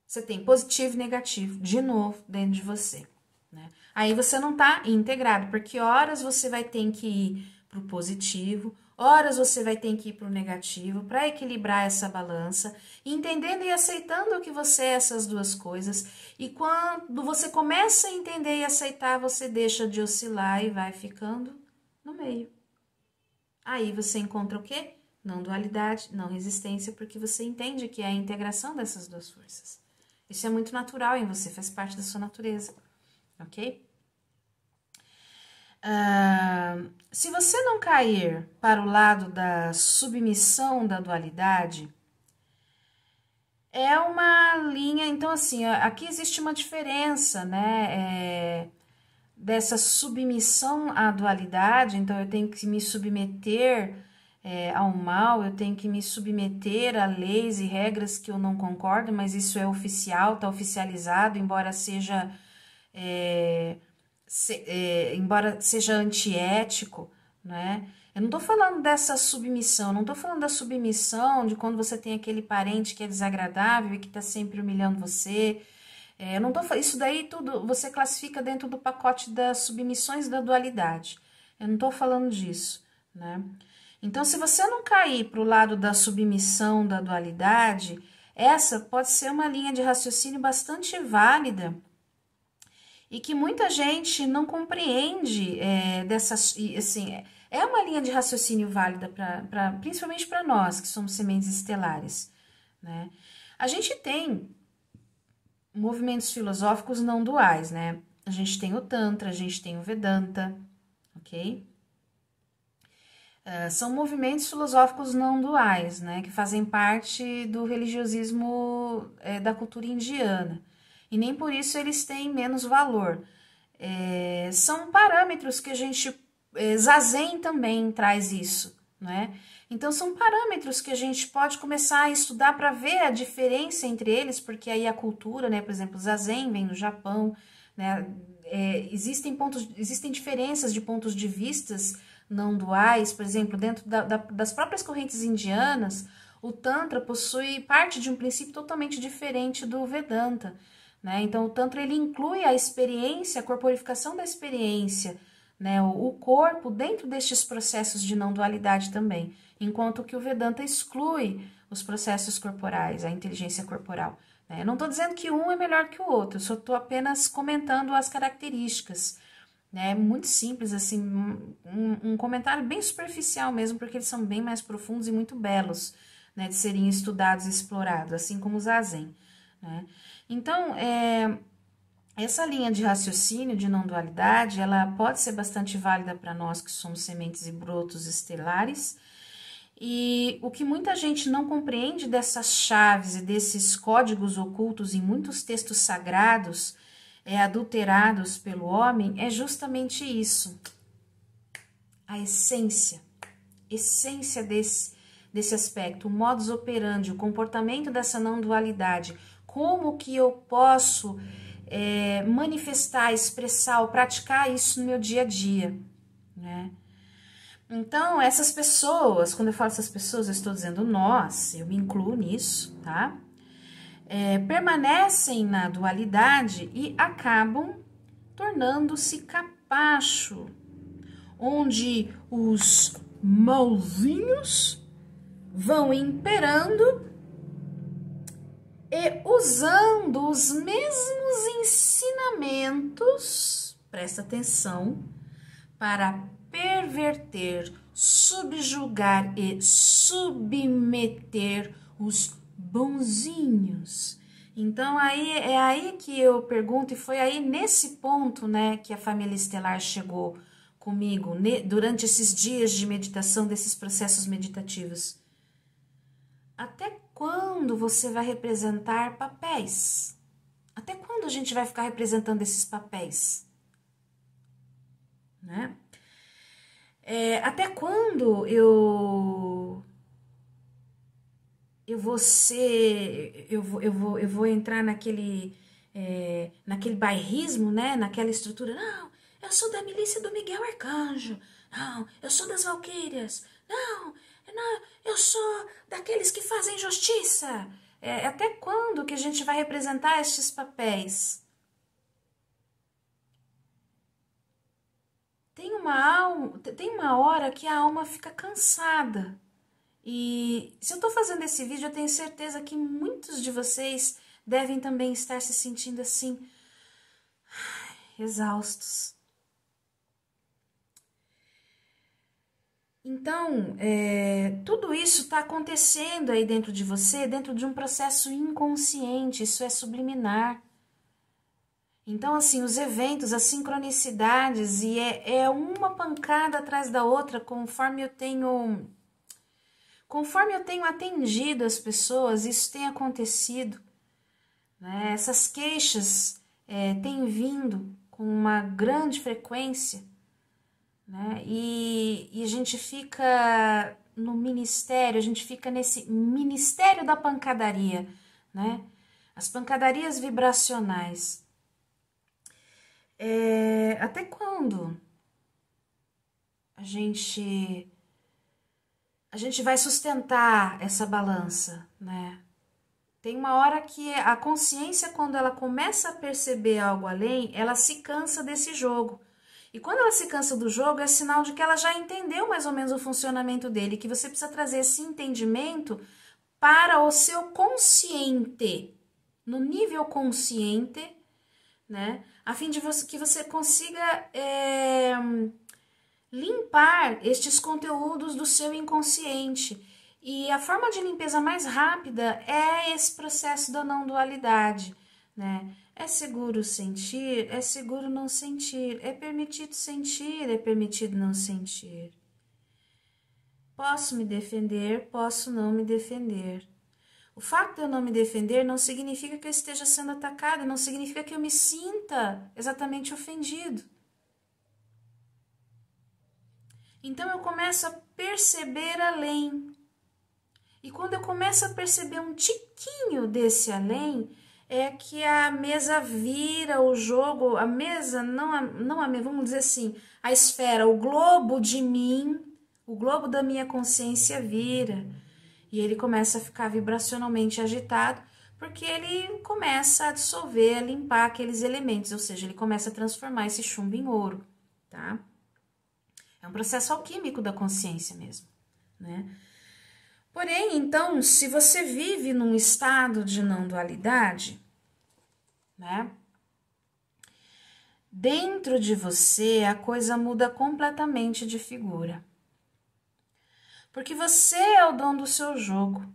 Você tem positivo e negativo, de novo, dentro de você, né? Aí você não tá integrado, porque horas você vai ter que ir pro positivo, horas você vai ter que ir pro negativo, para equilibrar essa balança, entendendo e aceitando que você é essas duas coisas. E quando você começa a entender e aceitar, você deixa de oscilar e vai ficando no meio. Aí você encontra o quê? Não dualidade, não resistência, porque você entende que é a integração dessas duas forças. Isso é muito natural em você, faz parte da sua natureza, ok? Se você não cair para o lado da submissão da dualidade, é uma linha, então assim, aqui existe uma diferença, né, dessa submissão à dualidade, então eu tenho que me submeter ao mal, eu tenho que me submeter a leis e regras que eu não concordo, mas isso é oficial, está oficializado, embora seja antiético, né? Eu não tô falando dessa submissão, não tô falando da submissão de quando você tem aquele parente que é desagradável e que tá sempre humilhando você. Eu não tô falando, isso daí tudo você classifica dentro do pacote das submissões da dualidade. Eu não tô falando disso, né? Então, se você não cair para o lado da submissão da dualidade, essa pode ser uma linha de raciocínio bastante válida e que muita gente não compreende assim, é uma linha de raciocínio válida principalmente para nós, que somos sementes estelares, né? A gente tem movimentos filosóficos não duais, né? A gente tem o Tantra, a gente tem o Vedanta, ok? São movimentos filosóficos não duais, né, que fazem parte do religiosismo da cultura indiana. E nem por isso eles têm menos valor. São parâmetros que a gente... Zazen também traz isso, né? Então, são parâmetros que a gente pode começar a estudar para ver a diferença entre eles, porque aí a cultura, né, por exemplo, Zazen vem do Japão, né? Existem diferenças de pontos de vistas não duais, por exemplo, dentro das próprias correntes indianas, o Tantra possui parte de um princípio totalmente diferente do Vedanta, né? Então, o Tantra ele inclui a experiência, a corporificação da experiência, né? O corpo dentro destes processos de não dualidade também, enquanto que o Vedanta exclui os processos corporais, a inteligência corporal, né? Eu não estou dizendo que um é melhor que o outro, eu só estou apenas comentando as características. É muito simples, assim, um comentário bem superficial mesmo, porque eles são bem mais profundos e muito belos, né, de serem estudados e explorados, assim como o Zazen, né? Então, essa linha de raciocínio de não dualidade, ela pode ser bastante válida para nós que somos sementes e brotos estelares, e o que muita gente não compreende dessas chaves e desses códigos ocultos em muitos textos sagrados, adulterados pelo homem, é justamente isso. A essência desse aspecto, o modus operandi, o comportamento dessa não dualidade, como que eu posso manifestar, expressar ou praticar isso no meu dia a dia, né? Então, essas pessoas, quando eu falo essas pessoas, eu estou dizendo nós, eu me incluo nisso, tá? Permanecem na dualidade e acabam tornando-se capacho, onde os malzinhos vão imperando e usando os mesmos ensinamentos, presta atenção, para perverter, subjugar e submeter os bonzinhos. Então, é aí que eu pergunto, e foi aí nesse ponto, né, que a família estelar chegou comigo, durante esses dias de meditação, desses processos meditativos. Até quando você vai representar papéis? Até quando a gente vai ficar representando esses papéis? Né? Até quando eu vou entrar naquele bairrismo, né? Naquela estrutura. Não, eu sou da milícia do Miguel Arcanjo. Não, eu sou das Valquírias. Não, eu sou daqueles que fazem justiça. Até quando que a gente vai representar estes papéis? Tem uma hora que a alma fica cansada. E se eu estou fazendo esse vídeo, eu tenho certeza que muitos de vocês devem também estar se sentindo assim, exaustos. Então, tudo isso está acontecendo aí dentro de você, dentro de um processo inconsciente, isso é subliminar. Então, assim, os eventos, as sincronicidades, e é uma pancada atrás da outra, conforme eu tenho atendido as pessoas, isso tem acontecido, né? Essas queixas têm vindo com uma grande frequência, né? E a gente fica no ministério, a gente fica nesse ministério da pancadaria, né? As pancadarias vibracionais. Até quando a gente vai sustentar essa balança, né? Tem uma hora que a consciência, quando ela começa a perceber algo além, ela se cansa desse jogo. E quando ela se cansa do jogo, é sinal de que ela já entendeu mais ou menos o funcionamento dele, que você precisa trazer esse entendimento para o seu consciente, no nível consciente, né? A fim de que você consiga limpar estes conteúdos do seu inconsciente. E a forma de limpeza mais rápida é esse processo da não dualidade, né? É seguro sentir, é seguro não sentir, é permitido sentir, é permitido não sentir. Posso me defender, posso não me defender. O fato de eu não me defender não significa que eu esteja sendo atacada, não significa que eu me sinta exatamente ofendido. Então eu começo a perceber além. E quando eu começo a perceber um tiquinho desse além, é que a mesa vira o jogo, a mesa, não a mesa, vamos dizer assim, a esfera, o globo de mim, o globo da minha consciência vira. E ele começa a ficar vibracionalmente agitado, porque ele começa a dissolver, a limpar aqueles elementos, ou seja, ele começa a transformar esse chumbo em ouro, tá? É um processo alquímico da consciência mesmo, né? Porém, então, se você vive num estado de não dualidade, né? Dentro de você, a coisa muda completamente de figura. Porque você é o dono do seu jogo.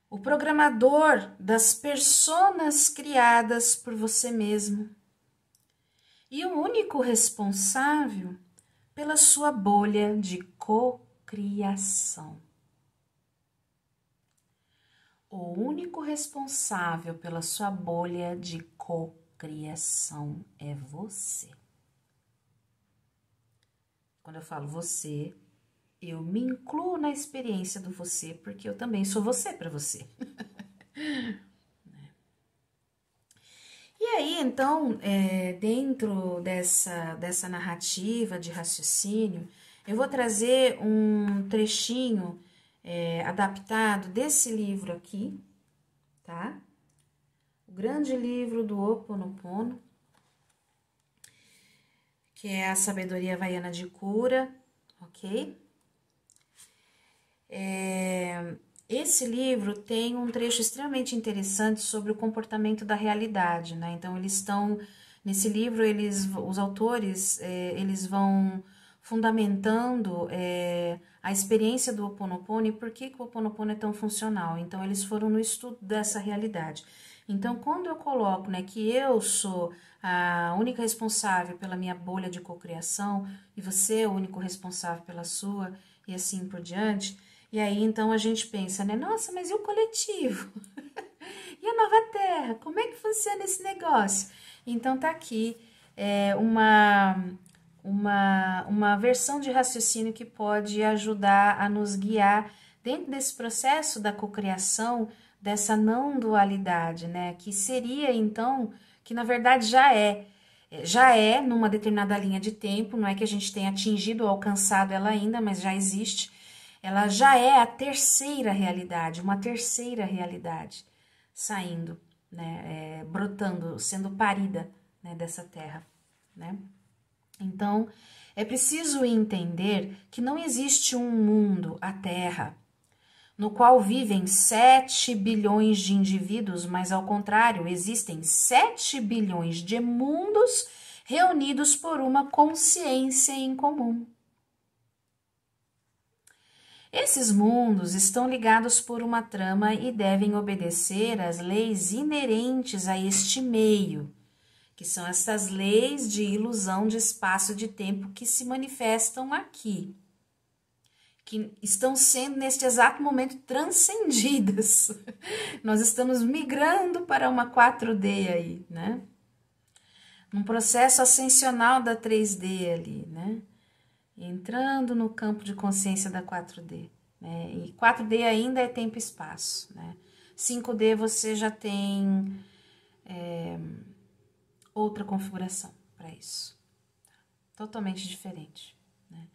O programador das personas criadas por você mesmo. E o único responsável pela sua bolha de cocriação. O único responsável pela sua bolha de cocriação é você. Quando eu falo você, eu me incluo na experiência do você, porque eu também sou você para você. E aí, então, dentro dessa narrativa de raciocínio, eu vou trazer um trechinho adaptado desse livro aqui, tá? O grande livro do Ho Oponopono, que é a Sabedoria Havaiana de Cura, ok? Esse livro tem um trecho extremamente interessante sobre o comportamento da realidade, né? Então, eles estão, nesse livro, os autores, eles vão fundamentando a experiência do Ho Oponopono e por que o Ho Oponopono é tão funcional. Então, eles foram no estudo dessa realidade. Então, quando eu coloco, né, que eu sou a única responsável pela minha bolha de cocriação e você é o único responsável pela sua e assim por diante, e aí então a gente pensa, né, nossa, mas e o coletivo? E a nova terra? Como é que funciona esse negócio? Então tá aqui uma versão de raciocínio que pode ajudar a nos guiar dentro desse processo da cocriação, dessa não dualidade, né? Que seria então, que na verdade já é numa determinada linha de tempo, não é que a gente tenha atingido ou alcançado ela ainda, mas já existe. Ela já é a terceira realidade, uma terceira realidade saindo, né, brotando, sendo parida, né, dessa terra, né? Então, é preciso entender que não existe um mundo, a Terra, no qual vivem 7 bilhões de indivíduos, mas ao contrário, existem 7 bilhões de mundos reunidos por uma consciência em comum. Esses mundos estão ligados por uma trama e devem obedecer às leis inerentes a este meio, que são essas leis de ilusão de espaço e de tempo que se manifestam aqui, que estão sendo neste exato momento transcendidas. Nós estamos migrando para uma 4D aí, né? Um processo ascensional da 3D ali, né? Entrando no campo de consciência da 4D, né? E 4D ainda é tempo e espaço, né? 5D você já tem outra configuração para isso, totalmente diferente, né?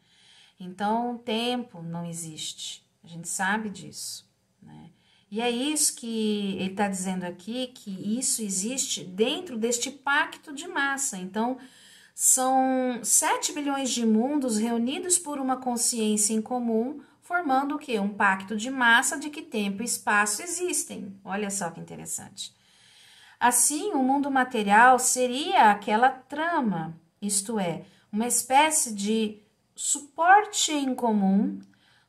Então, tempo não existe, a gente sabe disso, né? E é isso que ele está dizendo aqui, que isso existe dentro deste pacto de massa. Então, são 7 bilhões de mundos reunidos por uma consciência em comum, formando o quê? Um pacto de massa de que tempo e espaço existem. Olha só que interessante. Assim, o mundo material seria aquela trama, isto é, uma espécie de suporte em comum,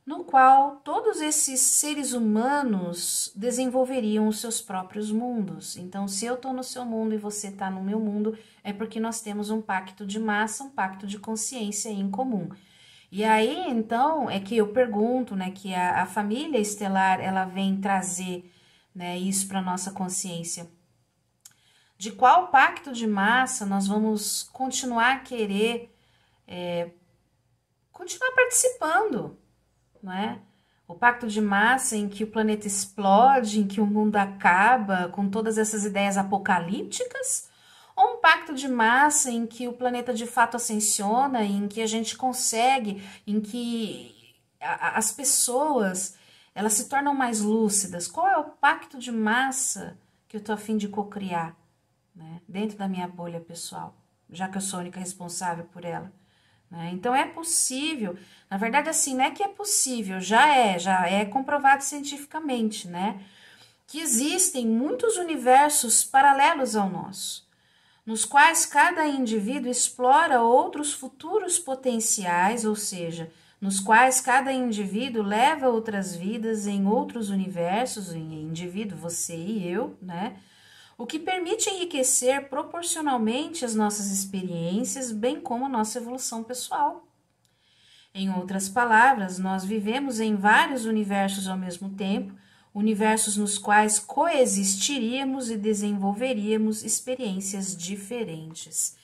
no qual todos esses seres humanos desenvolveriam os seus próprios mundos. Então, se eu estou no seu mundo e você está no meu mundo, é porque nós temos um pacto de massa, um pacto de consciência em comum. E aí, então, é que eu pergunto, né, que a família estelar, ela vem trazer, né, isso para nossa consciência. De qual pacto de massa nós vamos continuar a querer continuar participando, não é? O pacto de massa em que o planeta explode, em que o mundo acaba, com todas essas ideias apocalípticas? Ou um pacto de massa em que o planeta de fato ascensiona, em que a gente consegue, em que as pessoas elas se tornam mais lúcidas? Qual é o pacto de massa que eu tô a fim de cocriar, né, dentro da minha bolha pessoal, já que eu sou a única responsável por ela? Então, é possível, na verdade, assim, não é que é possível, já é comprovado cientificamente, né? Que existem muitos universos paralelos ao nosso, nos quais cada indivíduo explora outros futuros potenciais, ou seja, nos quais cada indivíduo leva outras vidas em outros universos, em indivíduo, você e eu, né? O que permite enriquecer proporcionalmente as nossas experiências, bem como a nossa evolução pessoal. Em outras palavras, nós vivemos em vários universos ao mesmo tempo, universos nos quais coexistiríamos e desenvolveríamos experiências diferentes.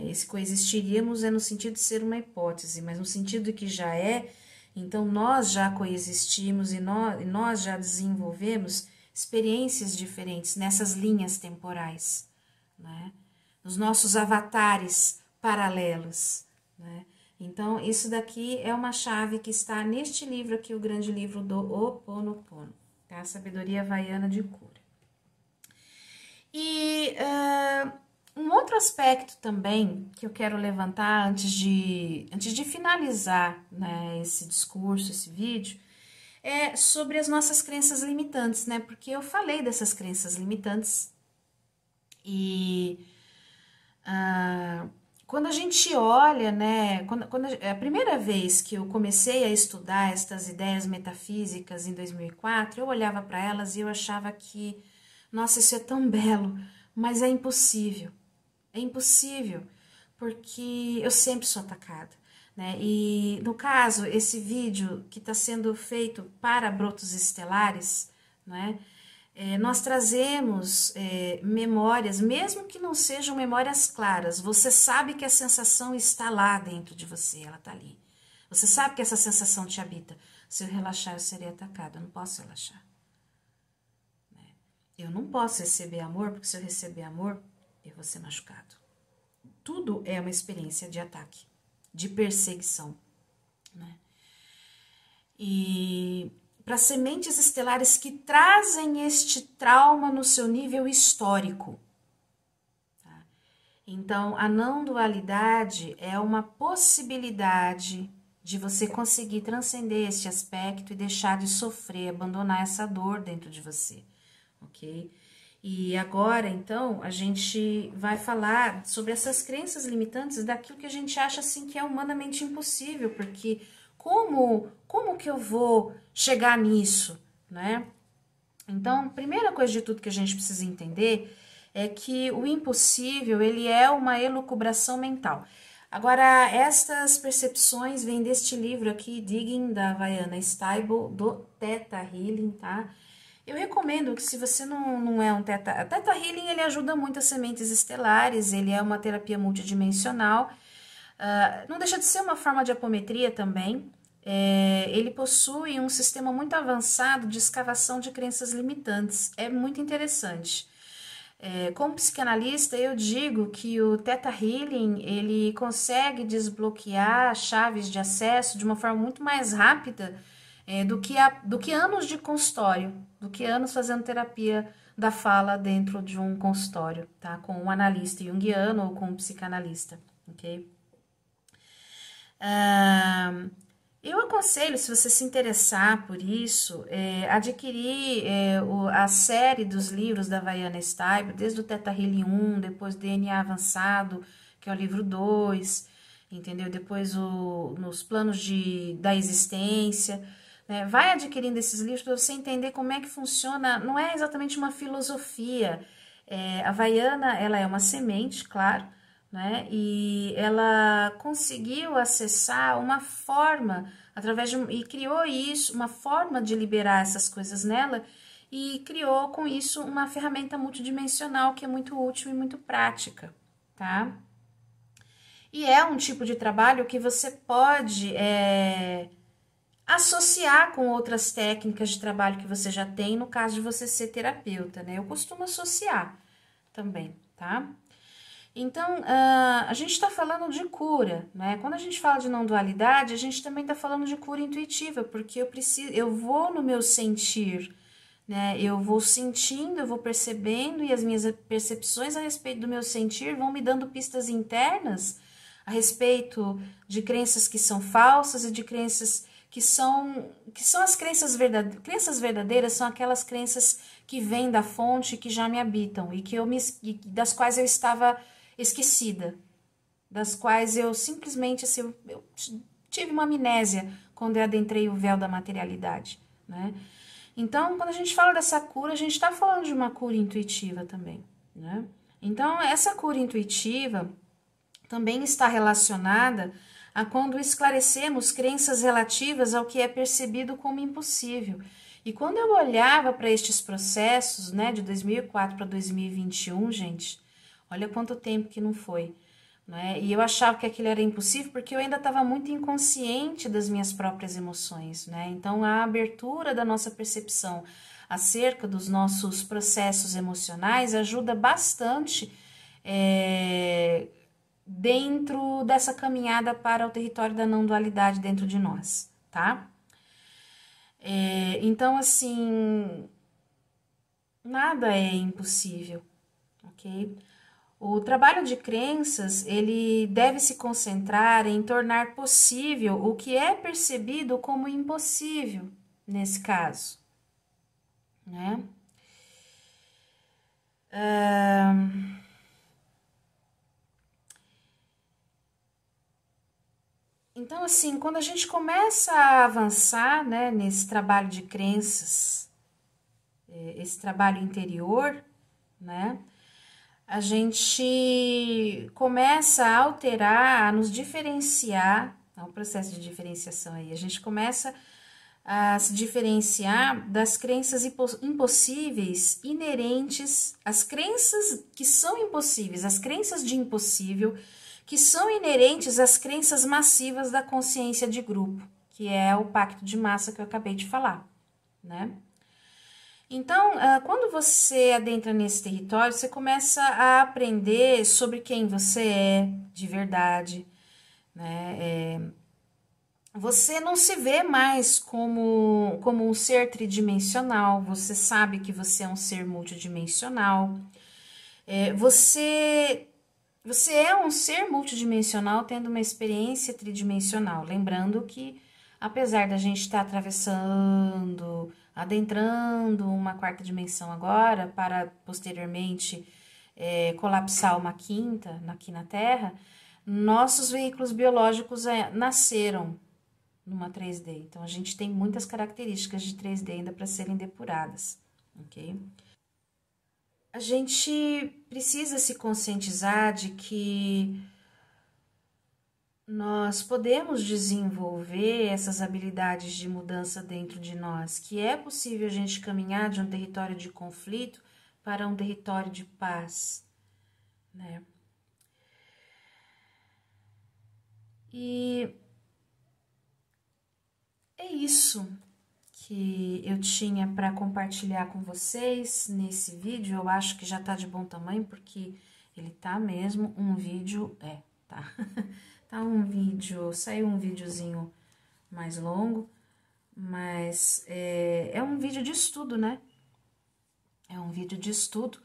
Esse coexistiríamos é no sentido de ser uma hipótese, mas no sentido de que já é, então nós já coexistimos e nós já desenvolvemos experiências diferentes nessas linhas temporais, né? Nos nossos avatares paralelos, né? Então, isso daqui é uma chave que está neste livro aqui, o grande livro do Ho Oponopono, tá? A Sabedoria Havaiana de Cura. E um outro aspecto também que eu quero levantar antes de finalizar, né, esse discurso, esse vídeo, é sobre as nossas crenças limitantes, né? Porque eu falei dessas crenças limitantes e quando a gente olha, né, a primeira vez que eu comecei a estudar estas ideias metafísicas em 2004, eu olhava para elas e eu achava que, nossa, isso é tão belo, mas é impossível, porque eu sempre sou atacada, né, e no caso, esse vídeo que está sendo feito para brotos estelares, né, nós trazemos memórias, mesmo que não sejam memórias claras, você sabe que a sensação está lá dentro de você, ela está ali. Você sabe que essa sensação te habita. Se eu relaxar, eu serei atacado. Eu não posso relaxar. Né? Eu não posso receber amor, porque se eu receber amor, eu vou ser machucado. Tudo é uma experiência de ataque, de perseguição. Né? E para sementes estelares que trazem este trauma no seu nível histórico. Tá? Então, a não dualidade é uma possibilidade de você conseguir transcender este aspecto e deixar de sofrer, abandonar essa dor dentro de você, ok? E agora, então, a gente vai falar sobre essas crenças limitantes daquilo que a gente acha, assim, que é humanamente impossível, porque como que eu vou chegar nisso, né? Então, primeira coisa de tudo que a gente precisa entender é que o impossível, ele é uma elucubração mental. Agora, estas percepções vêm deste livro aqui, Digging, da Vaiana Stibel, do Theta Healing, tá? Eu recomendo que se você não é um Theta Healing, ele ajuda muito as sementes estelares, ele é uma terapia multidimensional, não deixa de ser uma forma de apometria também. Ele possui um sistema muito avançado de escavação de crenças limitantes. É muito interessante. Como psicanalista, eu digo que o Theta Healing, ele consegue desbloquear chaves de acesso de uma forma muito mais rápida do que anos de consultório, do que anos fazendo terapia da fala dentro de um consultório, tá? Com um analista junguiano ou com um psicanalista, ok? Eu aconselho, se você se interessar por isso, adquirir a série dos livros da Vaiana Stibel, desde o Theta Healing 1, depois DNA Avançado, que é o livro 2, entendeu? Depois nos planos da existência, né? Vai adquirindo esses livros para você entender como é que funciona, não é exatamente uma filosofia. A Vaiana, ela é uma semente, claro, né? E ela conseguiu acessar uma forma e criou isso, uma forma de liberar essas coisas nela e criou com isso uma ferramenta multidimensional que é muito útil e muito prática, tá? E é um tipo de trabalho que você pode associar com outras técnicas de trabalho que você já tem, no caso de você ser terapeuta, né? Eu costumo associar também, tá? Então, a gente está falando de cura, né? Quando a gente fala de não dualidade, a gente também está falando de cura intuitiva, porque eu vou no meu sentir, né? Eu vou sentindo, eu vou percebendo, e as minhas percepções a respeito do meu sentir vão me dando pistas internas a respeito de crenças que são falsas e de crenças que são as crenças verdadeiras. Crenças verdadeiras são aquelas crenças que vêm da fonte, que já me habitam e das quais eu estava esquecida, das quais eu simplesmente assim, eu tive uma amnésia quando eu adentrei o véu da materialidade, né? Então, quando a gente fala dessa cura, a gente está falando de uma cura intuitiva também, né? Então, essa cura intuitiva também está relacionada a quando esclarecemos crenças relativas ao que é percebido como impossível. E quando eu olhava para estes processos, né, de 2004 para 2021, gente, olha quanto tempo que não foi, né? E eu achava que aquilo era impossível porque eu ainda estava muito inconsciente das minhas próprias emoções, né? Então, a abertura da nossa percepção acerca dos nossos processos emocionais ajuda bastante dentro dessa caminhada para o território da não dualidade dentro de nós, tá? Então, assim, nada é impossível, ok? O trabalho de crenças, ele deve se concentrar em tornar possível o que é percebido como impossível, nesse caso, né? Então, assim, quando a gente começa a avançar, né, nesse trabalho de crenças, esse trabalho interior, né, a gente começa a alterar, a nos diferenciar, é um processo de diferenciação aí, a gente começa a se diferenciar das crenças impossíveis inerentes, as crenças que são impossíveis, as crenças de impossível, que são inerentes às crenças massivas da consciência de grupo, que é o pacto de massa que eu acabei de falar, né? Então, quando você adentra nesse território, você começa a aprender sobre quem você é de verdade, né? Você não se vê mais como um ser tridimensional, você sabe que você é um ser multidimensional. Você é um ser multidimensional tendo uma experiência tridimensional. Lembrando que, apesar da gente estar atravessando, adentrando uma quarta dimensão agora, para posteriormente colapsar uma quinta aqui na Terra, nossos veículos biológicos nasceram numa 3D. Então, a gente tem muitas características de 3D ainda para serem depuradas, ok? A gente precisa se conscientizar de que nós podemos desenvolver essas habilidades de mudança dentro de nós, que é possível a gente caminhar de um território de conflito para um território de paz, né? E é isso que eu tinha para compartilhar com vocês nesse vídeo. Eu acho que já tá de bom tamanho, porque ele tá mesmo um vídeo, tá. Tá um vídeo, saiu um videozinho mais longo, mas é um vídeo de estudo, né? É um vídeo de estudo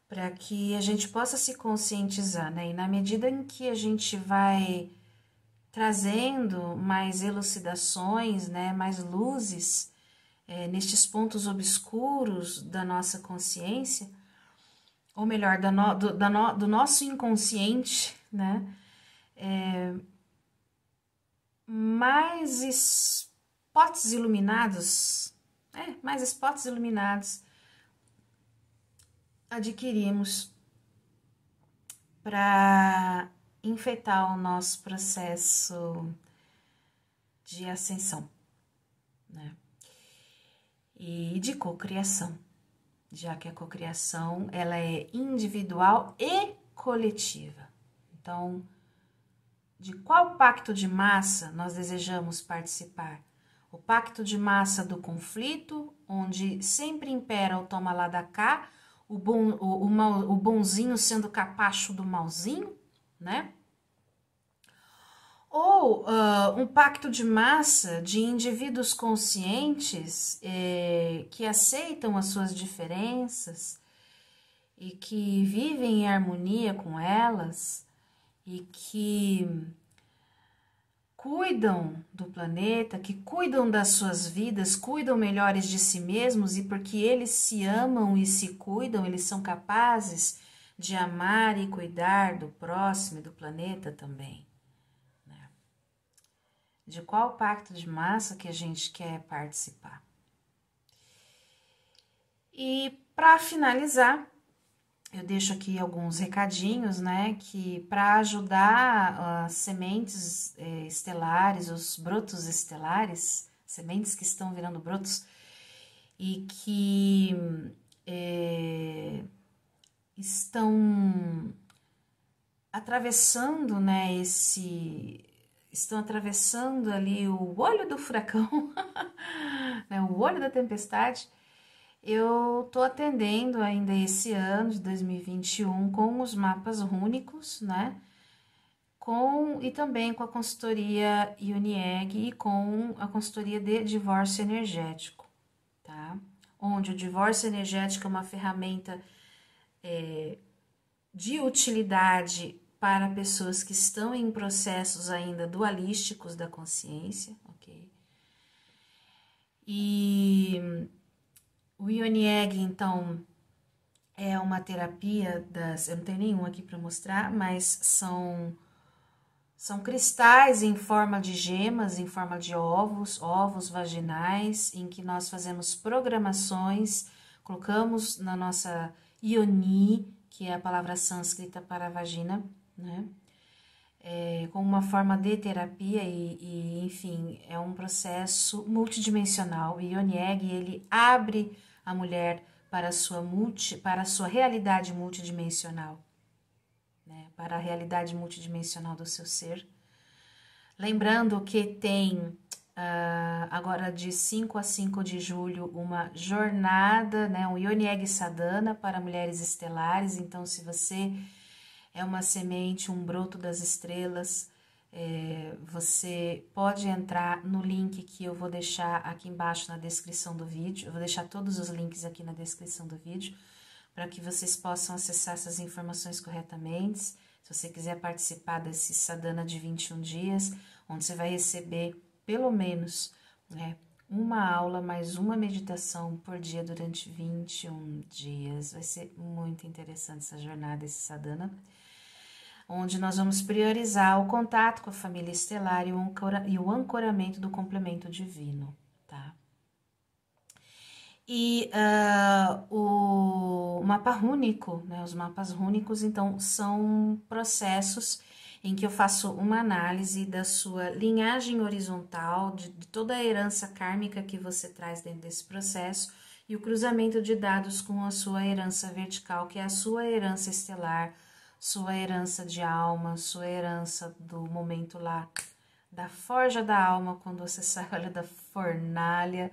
para que a gente possa se conscientizar, né? E na medida em que a gente vai trazendo mais elucidações, né, mais luzes nestes pontos obscuros da nossa consciência, ou melhor, do nosso inconsciente, né, mais spots iluminados, adquirimos para enfeitar o nosso processo de ascensão, né? E de cocriação, já que a cocriação ela é individual e coletiva. Então, de qual pacto de massa nós desejamos participar? O pacto de massa do conflito, onde sempre impera o toma lá da cá, o bonzinho sendo capacho do malzinho, né? Ou um pacto de massa de indivíduos conscientes que aceitam as suas diferenças e que vivem em harmonia com elas e que cuidam do planeta, que cuidam das suas vidas, cuidam melhores de si mesmos, e porque eles se amam e se cuidam, eles são capazes de amar e cuidar do próximo e do planeta também. Né? De qual pacto de massa que a gente quer participar? E para finalizar, eu deixo aqui alguns recadinhos, né, que para ajudar as sementes estelares, os brotos estelares, sementes que estão virando brotos e que estão atravessando, né, estão atravessando ali o olho do furacão, né, o olho da tempestade. Eu tô atendendo ainda esse ano de 2021 com os mapas rúnicos, né? E também com a consultoria UniEg e com a consultoria de divórcio energético, tá? Onde o divórcio energético é uma ferramenta de utilidade para pessoas que estão em processos ainda dualísticos da consciência, ok? E o UniEg, então, é uma terapia eu não tenho nenhum aqui para mostrar, mas São cristais em forma de gemas, em forma de ovos, ovos vaginais, em que nós fazemos programações, colocamos na nossa Ioni, que é a palavra sânscrita para a vagina, né? Com uma forma de terapia enfim, é um processo multidimensional. O Ioni Egg, ele abre a mulher para a sua realidade multidimensional, né? Para a realidade multidimensional do seu ser. Lembrando que tem agora de 5 a 5 de julho uma jornada, né? Um Ioni Egg Sadhana para mulheres estelares. Então, se você é uma semente, um broto das estrelas, você pode entrar no link que eu vou deixar aqui embaixo na descrição do vídeo. Eu vou deixar todos os links aqui na descrição do vídeo, para que vocês possam acessar essas informações corretamente. Se você quiser participar desse sadhana de 21 dias, onde você vai receber pelo menos, né, uma aula mais uma meditação por dia durante 21 dias. Vai ser muito interessante essa jornada, esse sadhana, onde nós vamos priorizar o contato com a família estelar e o ancoramento do complemento divino, tá? E o mapa rúnico, né? Os mapas rúnicos, então, são processos em que eu faço uma análise da sua linhagem horizontal, de toda a herança kármica que você traz dentro desse processo, e o cruzamento de dados com a sua herança vertical, que é a sua herança estelar, sua herança de alma, sua herança do momento lá da forja da alma, quando você sai, olha, da fornalha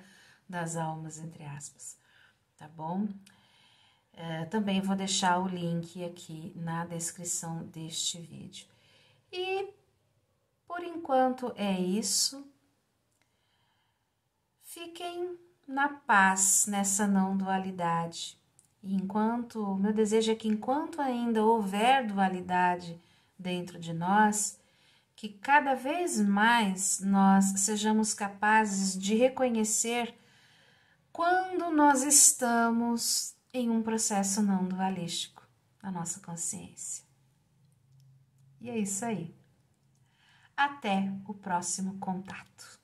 das almas, entre aspas, tá bom? Também vou deixar o link aqui na descrição deste vídeo. E, por enquanto, é isso. Fiquem na paz nessa não dualidade. Meu desejo é que enquanto ainda houver dualidade dentro de nós, que cada vez mais nós sejamos capazes de reconhecer quando nós estamos em um processo não dualístico na nossa consciência. E é isso aí. Até o próximo contato.